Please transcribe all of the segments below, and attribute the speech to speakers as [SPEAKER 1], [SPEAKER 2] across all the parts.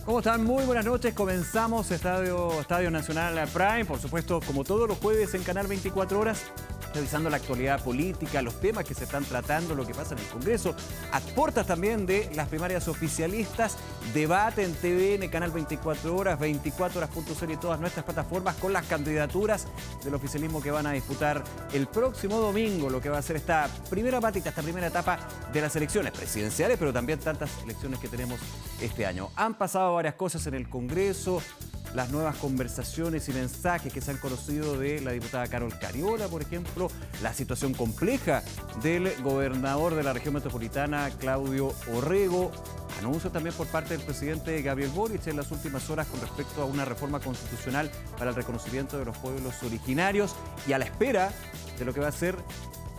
[SPEAKER 1] ¿Cómo están? Muy buenas noches. Comenzamos Estadio Nacional Prime, por supuesto, como todos los jueves en Canal 24 Horas, revisando la actualidad política, los temas que se están tratando, lo que pasa en el Congreso, aportas también de las primarias oficialistas, debate en TVN, Canal 24 Horas, 24horas.cl y todas nuestras plataformas con las candidaturas del oficialismo que van a disputar el próximo domingo, lo que va a ser esta primera patita, esta primera etapa de las elecciones presidenciales, pero también tantas elecciones que tenemos este año. Han pasado varias cosas en el Congreso, las nuevas conversaciones y mensajes que se han conocido de la diputada Carol Cariola, por ejemplo, la situación compleja del gobernador de la región metropolitana, Claudio Orrego, anuncio también por parte del presidente Gabriel Boric en las últimas horas con respecto a una reforma constitucional para el reconocimiento de los pueblos originarios y a la espera de lo que va a ser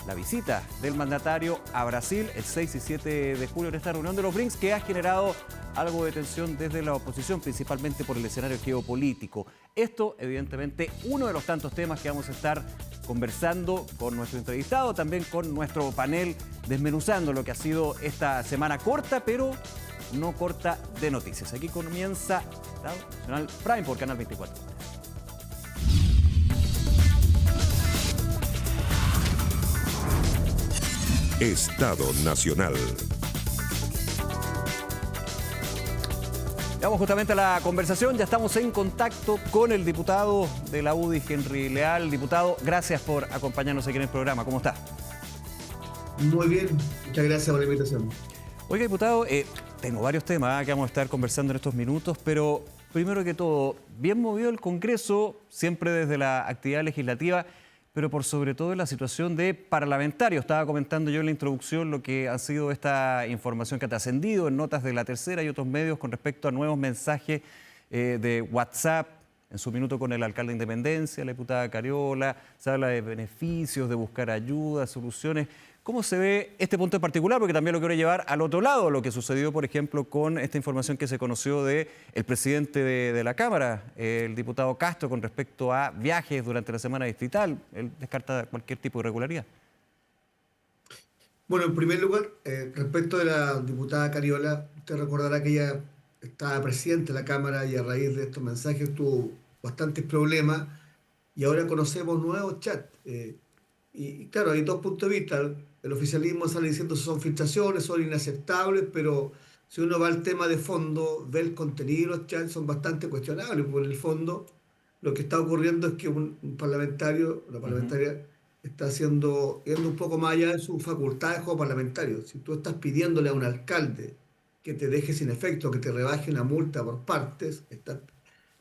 [SPEAKER 1] la visita del mandatario a Brasil el 6 y 7 de julio en esta reunión de los BRICS que ha generado algo de tensión desde la oposición, principalmente por el escenario geopolítico. Esto, evidentemente, uno de los tantos temas que vamos a estar conversando con nuestro entrevistado, también con nuestro panel, desmenuzando lo que ha sido esta semana corta, pero no corta de noticias. Aquí comienza Estadio Nacional Prime por Canal 24.
[SPEAKER 2] Estado Nacional.
[SPEAKER 1] Vamos justamente a la conversación, ya estamos en contacto con el diputado de la UDI, Henry Leal. Diputado, gracias por acompañarnos aquí en el programa. ¿Cómo está?
[SPEAKER 3] Muy bien, muchas gracias por la invitación.
[SPEAKER 1] Oiga, diputado, tengo varios temas que vamos a estar conversando en estos minutos, pero primero que todo, bien movido el Congreso, siempre desde la actividad legislativa, pero por sobre todo la situación de parlamentarios. Estaba comentando yo en la introducción lo que ha sido esta información que ha trascendido en notas de La Tercera y otros medios con respecto a nuevos mensajes de WhatsApp, en su minuto con el alcalde de Independencia, la diputada Cariola, se habla de beneficios, de buscar ayuda, soluciones. ¿Cómo se ve este punto en particular? Porque también lo quiero llevar al otro lado, lo que sucedió, por ejemplo, con esta información que se conoció del presidente de la Cámara, el diputado Castro, con respecto a viajes durante la semana distrital. Él descarta cualquier tipo de irregularidad.
[SPEAKER 3] Bueno, en primer lugar, respecto de la diputada Cariola, usted recordará que ella estaba presidente de la Cámara y a raíz de estos mensajes tuvo bastantes problemas y ahora conocemos nuevos chats. Y claro, hay dos puntos de vista. El oficialismo sale diciendo que son filtraciones, son inaceptables, pero si uno va al tema de fondo, ve el contenido de los chats, son bastante cuestionables. Por el fondo, lo que está ocurriendo es que un parlamentario, una parlamentaria, está yendo un poco más allá de sus facultades como parlamentario. Si tú estás pidiéndole a un alcalde que te deje sin efecto, que te rebaje una multa por partes,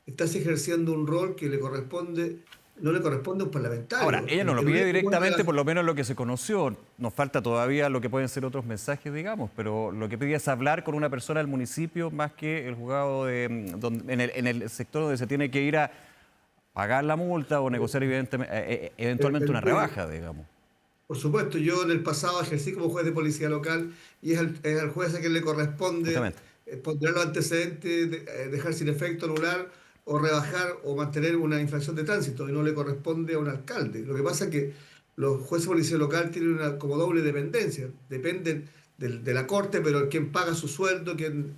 [SPEAKER 3] estás ejerciendo un rol que le corresponde. No le corresponde a un parlamentario.
[SPEAKER 1] Ahora, ella no lo pide directamente, por lo menos lo que se conoció. Nos falta todavía lo que pueden ser otros mensajes, digamos, pero lo que pide es hablar con una persona del municipio más que el juzgado en el sector donde se tiene que ir a pagar la multa o negociar eventualmente una rebaja, digamos.
[SPEAKER 3] Por supuesto, yo en el pasado ejercí como juez de policía local y es al juez a quien le corresponde poner los antecedentes, dejar sin efecto, anular o rebajar o mantener una infracción de tránsito y no le corresponde a un alcalde. Lo que pasa es que los jueces de policía local tienen una como doble dependencia, dependen de la corte, pero quien paga su sueldo, quien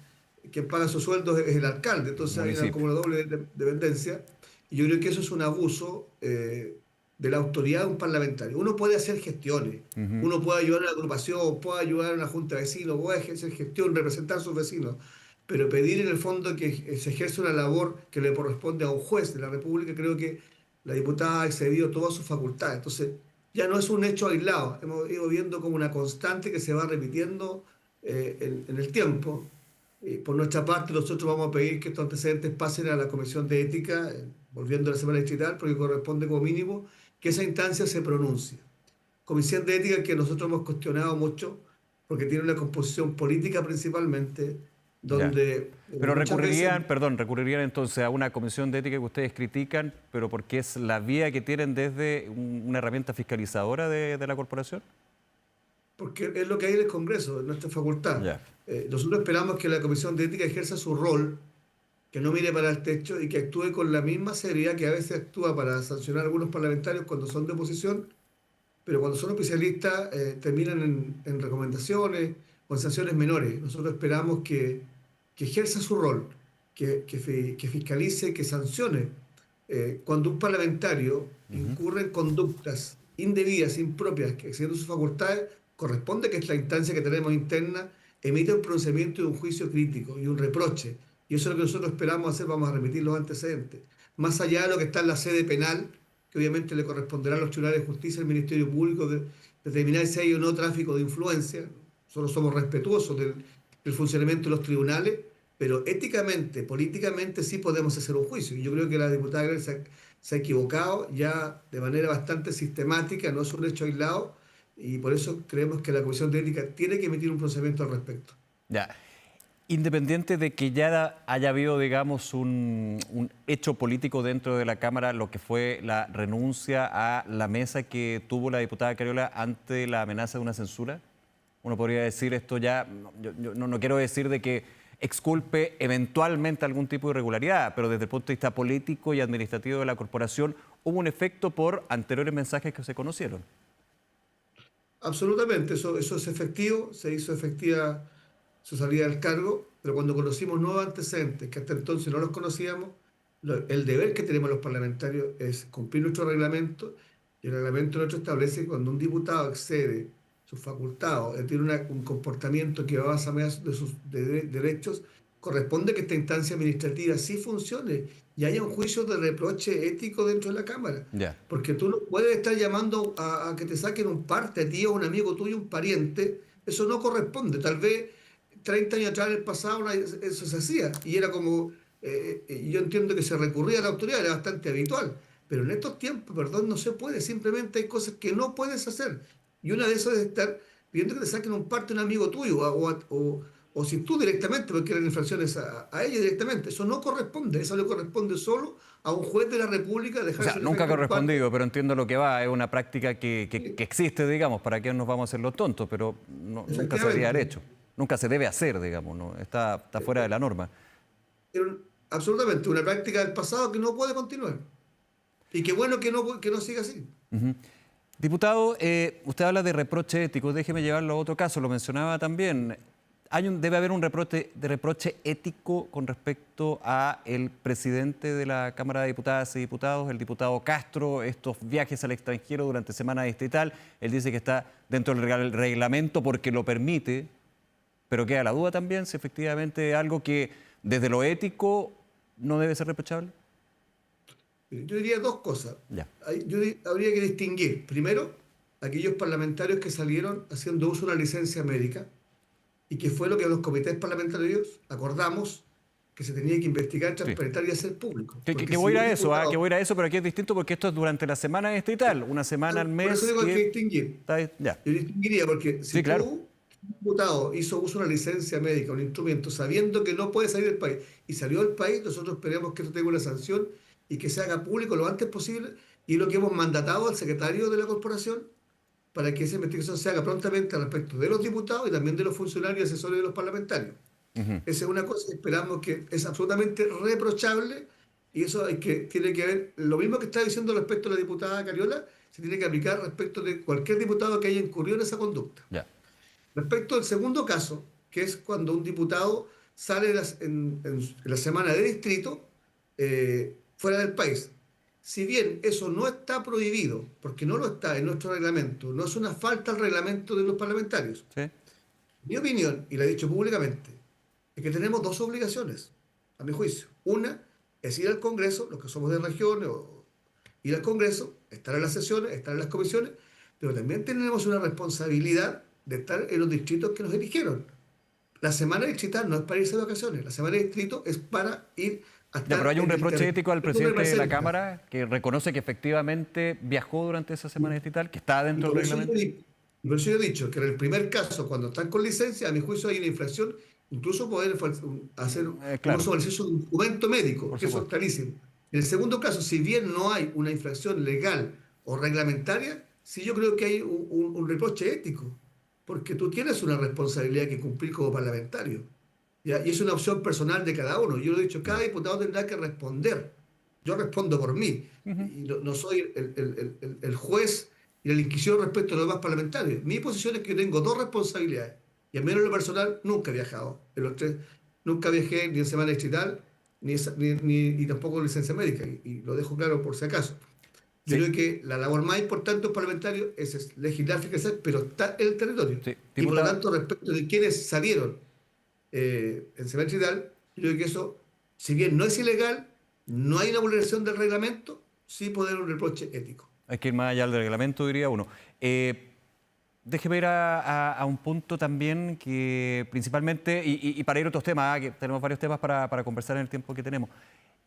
[SPEAKER 3] paga su sueldo es el alcalde, entonces hay como una doble dependencia y yo creo que eso es un abuso de la autoridad de un parlamentario. Uno puede hacer gestiones, uno puede ayudar a una agrupación, puede ayudar a una junta de vecinos, puede hacer gestión, representar a sus vecinos, pero pedir en el fondo que se ejerza una labor que le corresponde a un juez de la República, creo que la diputada ha excedido todas sus facultades. Entonces, ya no es un hecho aislado, hemos ido viendo como una constante que se va repitiendo en el tiempo. Por nuestra parte, nosotros vamos a pedir que estos antecedentes pasen a la Comisión de Ética, volviendo a la semana distrital, porque corresponde como mínimo que esa instancia se pronuncie. Comisión de Ética que nosotros hemos cuestionado mucho, porque tiene una composición política principalmente, donde...
[SPEAKER 1] Pero recurrirían entonces a una comisión de ética que ustedes critican, pero porque es la vía que tienen desde una herramienta fiscalizadora de la corporación.
[SPEAKER 3] Porque es lo que hay en el Congreso, en nuestra facultad. Nosotros esperamos que la comisión de ética ejerza su rol, que no mire para el techo y que actúe con la misma seriedad que a veces actúa para sancionar a algunos parlamentarios cuando son de oposición, pero cuando son especialistas terminan en recomendaciones o en sanciones menores. Nosotros esperamos que ejerza su rol. que fiscalice, que sancione. Cuando un parlamentario incurre en conductas indebidas, impropias, que excediendo sus facultades, corresponde que esta instancia que tenemos interna emita un pronunciamiento y un juicio crítico y un reproche. Y eso es lo que nosotros esperamos hacer, vamos a remitir los antecedentes. Más allá de lo que está en la sede penal, que obviamente le corresponderá a los tribunales de justicia, al Ministerio Público, determinar si hay o no tráfico de influencia. Nosotros somos respetuosos del funcionamiento de los tribunales, pero éticamente, políticamente sí podemos hacer un juicio. Y yo creo que la diputada Grace se ha equivocado ya de manera bastante sistemática, no es un hecho aislado, y por eso creemos que la Comisión de Ética tiene que emitir un procedimiento al respecto.
[SPEAKER 1] Ya. Independiente de que ya haya habido, digamos, un hecho político dentro de la Cámara, lo que fue la renuncia a la mesa que tuvo la diputada Cariola ante la amenaza de una censura, uno podría decir esto ya, yo no quiero decir de que exculpe eventualmente algún tipo de irregularidad, pero desde el punto de vista político y administrativo de la corporación, ¿hubo un efecto por anteriores mensajes que se conocieron?
[SPEAKER 3] Absolutamente, eso es efectivo, se hizo efectiva su salida del cargo, pero cuando conocimos nuevos antecedentes, que hasta entonces no los conocíamos, el deber que tenemos los parlamentarios es cumplir nuestro reglamento, y el reglamento nuestro establece que cuando un diputado excede sus facultades, tiene un comportamiento que va más allá de sus derechos, corresponde que esta instancia administrativa sí funcione y haya un juicio de reproche ético dentro de la Cámara.
[SPEAKER 1] Yeah.
[SPEAKER 3] Porque tú no puedes estar llamando a que te saquen un parte, a ti o un amigo tuyo, un pariente, eso no corresponde. Tal vez 30 años atrás, en el pasado, eso se hacía y era como, yo entiendo que se recurría a la autoridad, era bastante habitual, pero en estos tiempos, perdón, no se puede, simplemente hay cosas que no puedes hacer. Y una de esas es estar pidiendo que te saquen un parte a un amigo tuyo o si tú directamente, porque eran infracciones a ella directamente. Eso no corresponde, eso le corresponde solo a un juez de la República.
[SPEAKER 1] O sea, nunca ha correspondido, pero entiendo lo que va, es una práctica que existe, digamos, para que nos vamos a hacer los tontos, pero nunca se debería haber hecho, nunca se debe hacer, digamos, ¿no? Está fuera de la norma.
[SPEAKER 3] Absolutamente, una práctica del pasado que no puede continuar. Y qué bueno que no siga así.
[SPEAKER 1] Diputado, usted habla de reproche ético, déjeme llevarlo a otro caso, lo mencionaba también. Debe haber un reproche ético con respecto a el presidente de la Cámara de Diputadas y Diputados, el diputado Castro, estos viajes al extranjero durante semana distrital. Él dice que está dentro del reglamento porque lo permite, pero queda la duda también si efectivamente es algo que desde lo ético no debe ser reprochable.
[SPEAKER 3] Yo diría dos cosas.
[SPEAKER 1] Ya.
[SPEAKER 3] Habría que distinguir, primero, aquellos parlamentarios que salieron haciendo uso de una licencia médica y que fue lo que los comités parlamentarios acordamos que se tenía que investigar, transparentar y hacer público.
[SPEAKER 1] Que voy a ir a eso, pero aquí es distinto porque esto es durante la semana distrital, una semana al mes.
[SPEAKER 3] Por eso digo que distinguir.
[SPEAKER 1] Ya.
[SPEAKER 3] Yo distinguiría porque si un diputado hizo uso de una licencia médica, un instrumento, sabiendo que no puede salir del país y salió del país, nosotros esperamos que esto tenga una sanción y que se haga público lo antes posible, y es lo que hemos mandatado al secretario de la corporación para que esa investigación se haga prontamente al respecto de los diputados y también de los funcionarios y asesores de los parlamentarios. Esa es una cosa que esperamos que es absolutamente reprochable, y eso tiene que ver, lo mismo que está diciendo respecto a la diputada Cariola, se tiene que aplicar respecto de cualquier diputado que haya incurrido en esa conducta.
[SPEAKER 1] Yeah.
[SPEAKER 3] Respecto al segundo caso, que es cuando un diputado sale en la semana de distrito fuera del país. Si bien eso no está prohibido, porque no lo está en nuestro reglamento, no es una falta al reglamento de los parlamentarios.
[SPEAKER 1] ¿Sí?
[SPEAKER 3] Mi opinión, y la he dicho públicamente, es que tenemos dos obligaciones, a mi juicio. Una es ir al Congreso, los que somos de regiones, ir al Congreso, estar en las sesiones, estar en las comisiones, pero también tenemos una responsabilidad de estar en los distritos que nos eligieron. La semana distrital no es para irse de vacaciones, la semana de distrito es para ir a estar.
[SPEAKER 1] Ya, pero hay un reproche ético al presidente de la Cámara que reconoce que efectivamente viajó durante esa semana distrital, que está dentro del reglamento.
[SPEAKER 3] Por eso yo he dicho que en el primer caso, cuando están con licencia, a mi juicio hay una infracción, incluso poder hacer un uso del exceso de un documento médico, que eso es clarísimo. En el segundo caso, si bien no hay una infracción legal o reglamentaria, sí yo creo que hay un reproche ético, porque tú tienes una responsabilidad que cumplir como parlamentario. ¿Ya? Y es una opción personal de cada uno. Yo lo he dicho, cada diputado tendrá que responder. Yo respondo por mí. Y no soy el juez y el inquisidor respecto a los demás parlamentarios. Mi posición es que tengo dos responsabilidades. Y al menos en lo personal nunca he viajado. Nunca viajé ni en semana distrital, y tampoco licencia médica, y lo dejo claro por si acaso. Yo
[SPEAKER 1] Sí,
[SPEAKER 3] creo que la labor más importante de un parlamentario es legislar, fiscalizar, pero está en el territorio.
[SPEAKER 1] sí.
[SPEAKER 3] Y por lo
[SPEAKER 1] Diputado,
[SPEAKER 3] tanto, respecto de quienes salieron en Cementos y tal, yo creo que eso, si bien no es ilegal, no hay una vulneración del reglamento, sí puede haber un reproche ético.
[SPEAKER 1] hay que ir más allá del reglamento, diría uno. Déjeme ir a un punto también que principalmente, y para ir a otros temas, que tenemos varios temas para conversar en el tiempo que tenemos.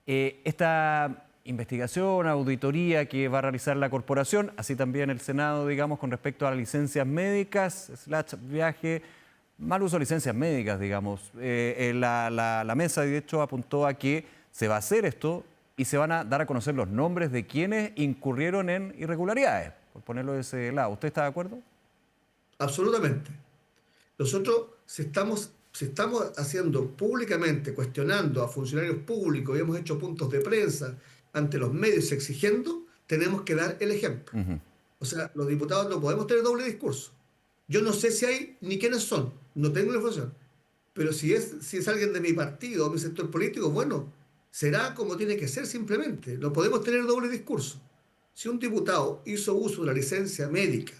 [SPEAKER 1] Esta investigación, auditoría que va a realizar la corporación, así también el Senado, digamos, con respecto a las licencias médicas, viaje, mal uso de licencias médicas, digamos. La mesa, de hecho, apuntó a que se va a hacer esto y se van a dar a conocer los nombres de quienes incurrieron en irregularidades, por ponerlo de ese lado. ¿Usted está de acuerdo?
[SPEAKER 3] Absolutamente. Nosotros, si estamos haciendo públicamente, cuestionando a funcionarios públicos y hemos hecho puntos de prensa ante los medios exigiendo, tenemos que dar el ejemplo.
[SPEAKER 1] Ujú.
[SPEAKER 3] O sea, los diputados no podemos tener doble discurso. Yo no sé si hay ni quiénes son, no tengo la información. Pero si es alguien de mi partido o mi sector político, bueno, será como tiene que ser simplemente. No podemos tener doble discurso. Si un diputado hizo uso de la licencia médica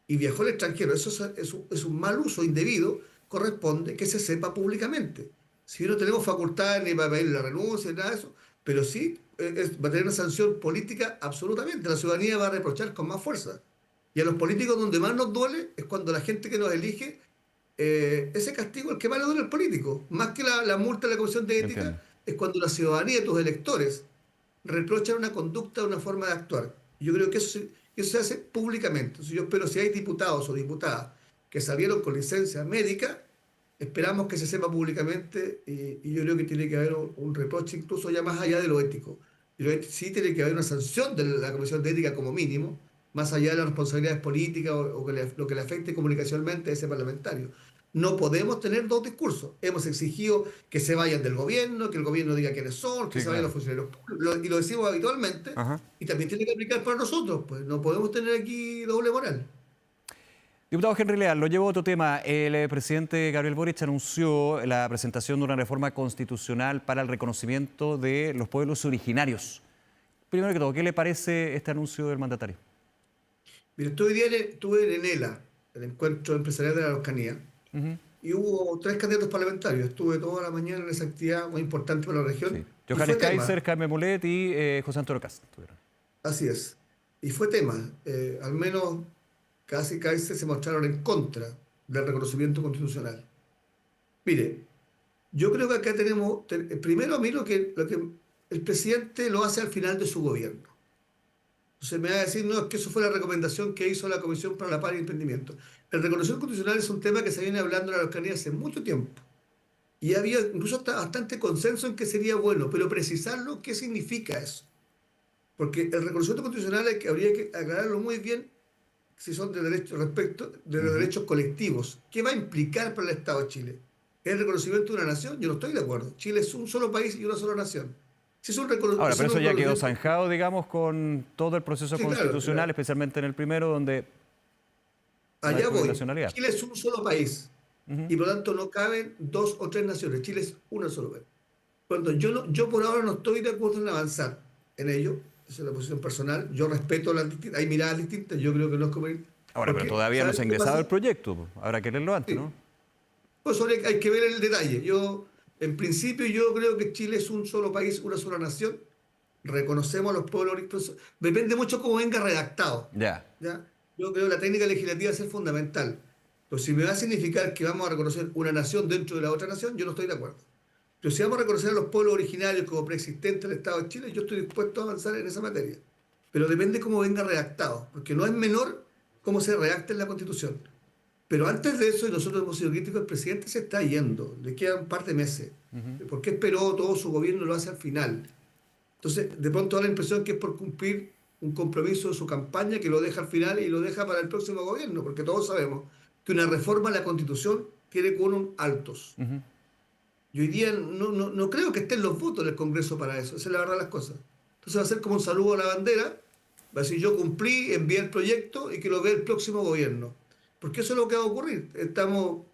[SPEAKER 3] y viajó al extranjero, eso es un mal uso indebido, corresponde que se sepa públicamente. Si no tenemos facultades ni para pedir la renuncia ni nada de eso, pero sí va a tener una sanción política absolutamente. La ciudadanía va a reprochar con más fuerza. Y a los políticos donde más nos duele es cuando la gente que nos elige, ese castigo es el que más le duele al político. Más que la multa de la Comisión de
[SPEAKER 1] Entiendo.
[SPEAKER 3] Ética, es cuando la ciudadanía, tus electores, reprochan una conducta, una forma de actuar. Yo creo que eso se hace públicamente. Entonces, yo espero, si hay diputados o diputadas que salieron con licencia médica, esperamos que se sepa públicamente, y yo creo que tiene que haber un reproche incluso ya más allá de lo ético. Sí tiene que haber una sanción de la Comisión de Ética como mínimo, más allá de las responsabilidades políticas o lo que le afecte comunicacionalmente a ese parlamentario. No podemos tener dos discursos. Hemos exigido que se vayan del gobierno, que el gobierno diga quiénes son, que
[SPEAKER 1] Sí,
[SPEAKER 3] se vayan
[SPEAKER 1] claro.
[SPEAKER 3] los funcionarios públicos, y lo decimos habitualmente,
[SPEAKER 1] Ajá.
[SPEAKER 3] y también tiene que aplicar para nosotros, pues no podemos tener aquí doble moral.
[SPEAKER 1] Diputado Henry Leal, lo llevo a otro tema. El presidente Gabriel Boric anunció la presentación de una reforma constitucional para el reconocimiento de los pueblos originarios. Primero que todo, ¿qué le parece este anuncio del mandatario?
[SPEAKER 3] Mira, estuve en ENELA, el Encuentro Empresarial de la Araucanía,
[SPEAKER 1] Ujú.
[SPEAKER 3] y hubo 3 candidatos parlamentarios. Estuve toda la mañana en esa actividad muy importante para la
[SPEAKER 1] Sí.
[SPEAKER 3] región, y fue
[SPEAKER 1] Johannes
[SPEAKER 3] tema.
[SPEAKER 1] Kaiser, Jaime Mulet y José Antonio Cast estuvieron.
[SPEAKER 3] Así es. Y fue tema. Al menos casi se mostraron en contra del reconocimiento constitucional. Mire, yo creo que acá primero, a mí lo que el presidente lo hace al final de su gobierno. Entonces me va a decir, no, es que eso fue la recomendación que hizo la Comisión para la Paz y el Emprendimiento. El reconocimiento constitucional es un tema que se viene hablando en la Araucanía hace mucho tiempo. Y había incluso hasta bastante consenso en que sería bueno, pero precisarlo, ¿qué significa eso? Porque el reconocimiento constitucional habría que aclararlo muy bien, si son de derechos respecto de los
[SPEAKER 1] Ujú.
[SPEAKER 3] derechos colectivos. ¿Qué va a implicar para el Estado de Chile? ¿Es el reconocimiento de una nación? Yo no estoy de acuerdo. Chile es un solo país y una sola nación. Si es un
[SPEAKER 1] Ahora, pero eso ya quedó
[SPEAKER 3] reconocimiento,
[SPEAKER 1] zanjado, digamos, con todo el proceso
[SPEAKER 3] sí, claro,
[SPEAKER 1] constitucional, especialmente en el primero, donde no hay
[SPEAKER 3] allá voy.
[SPEAKER 1] plurinacionalidad.
[SPEAKER 3] Chile es un solo país
[SPEAKER 1] Ujú.
[SPEAKER 3] y por lo tanto no caben 2 o 3 naciones. Chile es una sola país. Cuando yo por ahora no estoy de acuerdo en avanzar en ello, esa es la posición personal. Yo respeto hay miradas distintas, yo creo que no es como ir.
[SPEAKER 1] Ahora, pero
[SPEAKER 3] Porque,
[SPEAKER 1] todavía no
[SPEAKER 3] ¿sabes
[SPEAKER 1] se ha
[SPEAKER 3] qué
[SPEAKER 1] ingresado el
[SPEAKER 3] pasa?
[SPEAKER 1] proyecto, pues. Habrá que leerlo antes,
[SPEAKER 3] Sí.
[SPEAKER 1] ¿no?
[SPEAKER 3] Pues hay que ver el detalle. En principio, yo creo que Chile es un solo país, una sola nación. Reconocemos a los pueblos originarios. Depende mucho cómo venga redactado.
[SPEAKER 1] Ya.
[SPEAKER 3] ¿Ya? Yo creo que la técnica legislativa es fundamental. Pero si me va a significar que vamos a reconocer una nación dentro de la otra nación, yo no estoy de acuerdo. Pero si vamos a reconocer a los pueblos originarios como preexistentes del Estado de Chile, yo estoy dispuesto a avanzar en esa materia. Pero depende cómo venga redactado, porque no es menor cómo se redacta en la Constitución. Pero antes de eso, y nosotros hemos sido críticos, el presidente se está yendo, le quedan un par de meses.
[SPEAKER 1] Ujú.
[SPEAKER 3] ¿Por qué esperó todo su gobierno y lo hace al final? Entonces, de pronto da la impresión que es por cumplir un compromiso de su campaña que lo deja al final y lo deja para el próximo gobierno, porque todos sabemos que una reforma a la Constitución tiene quórum altos.
[SPEAKER 1] Ujú.
[SPEAKER 3] Y hoy día no creo que estén los votos del Congreso para eso, esa es la verdad de las cosas. Entonces va a ser como un saludo a la bandera, va a decir yo cumplí, envié el proyecto y que lo vea el próximo gobierno. Porque eso es lo que va a ocurrir. Estamos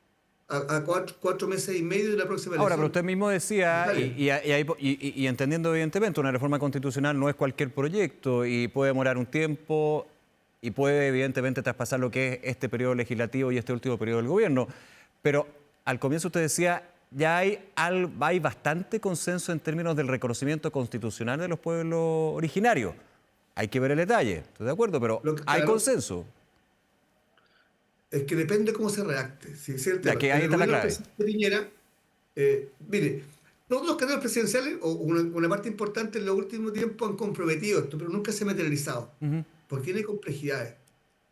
[SPEAKER 3] a 4 meses y medio de la próxima elección.
[SPEAKER 1] Ahora, pero usted mismo decía, y entendiendo evidentemente, una reforma constitucional no es cualquier proyecto y puede demorar un tiempo y puede evidentemente traspasar lo que es este periodo legislativo y este último periodo del gobierno. Pero al comienzo usted decía, ya hay bastante consenso en términos del reconocimiento constitucional de los pueblos originarios. Hay que ver el detalle, estoy de acuerdo, pero hay consenso.
[SPEAKER 3] Es que depende cómo se redacte. Si es el tema.
[SPEAKER 1] Que ahí está la clave.
[SPEAKER 3] Piñera, mire, todos los candidatos presidenciales, o una parte importante en los últimos tiempos, han comprometido esto, pero nunca se ha materializado, porque tiene complejidades.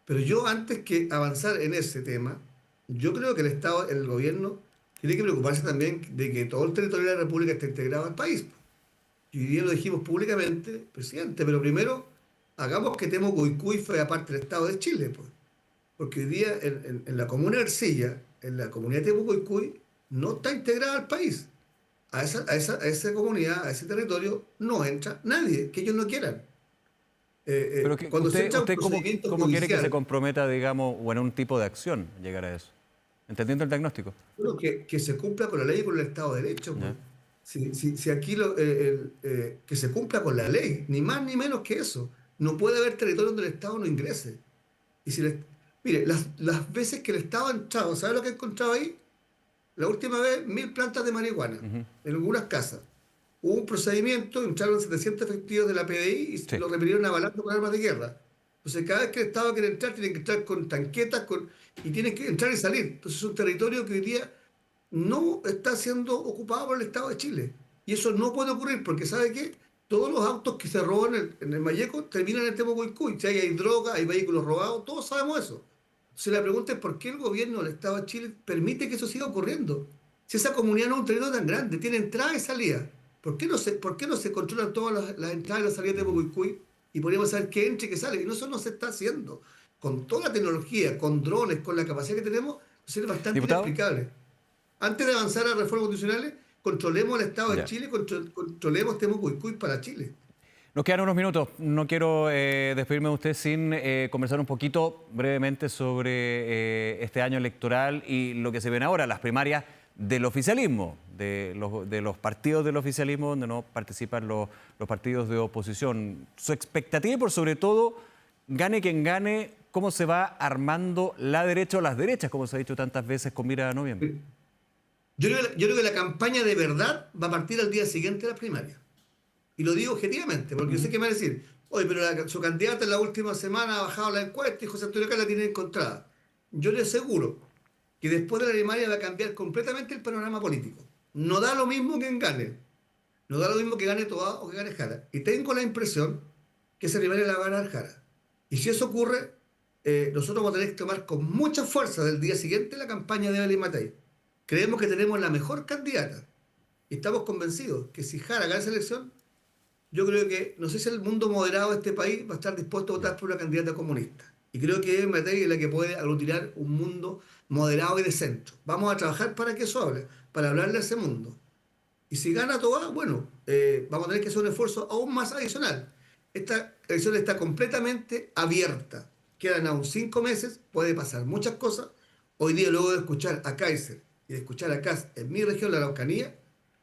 [SPEAKER 3] Pero yo, antes que avanzar en ese tema, yo creo que el Estado, el gobierno, tiene que preocuparse también de que todo el territorio de la República esté integrado al país. Y hoy día lo dijimos públicamente, presidente, pero primero hagamos que Temuco-Icui fuera parte del Estado de Chile, pues. Porque hoy día en la comuna de Ercilla, en la comunidad de Temuco-Icui, no está integrada al país. A esa comunidad, a ese territorio, no entra nadie, que ellos no quieran.
[SPEAKER 1] Pero
[SPEAKER 3] cuando
[SPEAKER 1] usted ¿cómo quiere que se
[SPEAKER 3] judicial,
[SPEAKER 1] comprometa, digamos, o en un tipo de acción llegar a eso? Entendiendo el diagnóstico.
[SPEAKER 3] bueno, que se cumpla con la ley y con el Estado de Derecho, pues. Si aquí que se cumpla con la ley, ni más ni menos que eso. No puede haber territorio donde el Estado no ingrese. Y mire, las veces que el Estado ha entrado, ¿sabe lo que ha encontrado ahí? La última vez, 1000 plantas de marihuana en algunas casas. Hubo un procedimiento, entraron 700 efectivos de la PDI y lo repelieron a balazos con armas de guerra. Entonces, cada vez que el Estado quiere entrar, tienen que entrar con tanquetas y tienen que entrar y salir. Entonces, es un territorio que hoy día no está siendo ocupado por el Estado de Chile. Y eso no puede ocurrir porque, ¿sabe qué? Todos los autos que se roban en el Mayeco terminan en el Temuco-Icui. Si hay droga, hay vehículos robados, todos sabemos eso. Entonces la pregunta es por qué el gobierno del Estado de Chile permite que eso siga ocurriendo. Si esa comunidad no es un territorio tan grande, tiene entrada y salida. ¿Por qué no se controlan todas las entradas y las salidas de Temuco-Icui? Y podríamos saber qué entra y qué sale. Y eso no se está haciendo. Con toda la tecnología, con drones, con la capacidad que tenemos, eso es bastante inexplicable. Antes de avanzar a reformas constitucionales, controlemos el Estado de Chile, controlemos Temuco-Icui para Chile.
[SPEAKER 1] Nos quedan unos minutos. No quiero despedirme de usted sin conversar un poquito brevemente sobre este año electoral y lo que se ven ahora, las primarias del oficialismo, de los partidos del oficialismo donde no participan los partidos de oposición. Su expectativa y por sobre todo, gane quien gane, cómo se va armando la derecha o las derechas, como se ha dicho tantas veces con mira a noviembre.
[SPEAKER 3] Yo creo que la campaña de verdad va a partir al día siguiente de las primarias. Y lo digo objetivamente, porque yo sé que me van a decir, oye, pero su candidata en la última semana ha bajado la encuesta y José Antonio Caz la tiene encontrada. Yo le aseguro que después de la primaria va a cambiar completamente el panorama político. No da lo mismo quien gane. No da lo mismo que gane Toá o que gane Jara. Y tengo la impresión que esa primaria la va a ganar Jara. Y si eso ocurre, nosotros vamos a tener que tomar con mucha fuerza del día siguiente la campaña de Evelyn Matei. Creemos que tenemos la mejor candidata. Y estamos convencidos que si Jara gana esa elección, yo creo que, no sé si el mundo moderado de este país va a estar dispuesto a votar por una candidata comunista. Y creo que Matei es la que puede aglutinar un mundo moderado y de centro. Vamos a trabajar para que eso hable, para hablarle a ese mundo. Y si gana Toá, bueno, vamos a tener que hacer un esfuerzo aún más adicional. Esta elección está completamente abierta. Quedan aún 5 meses, puede pasar muchas cosas. Hoy día, luego de escuchar a Kaiser y de escuchar a Kast en mi región, la Araucanía,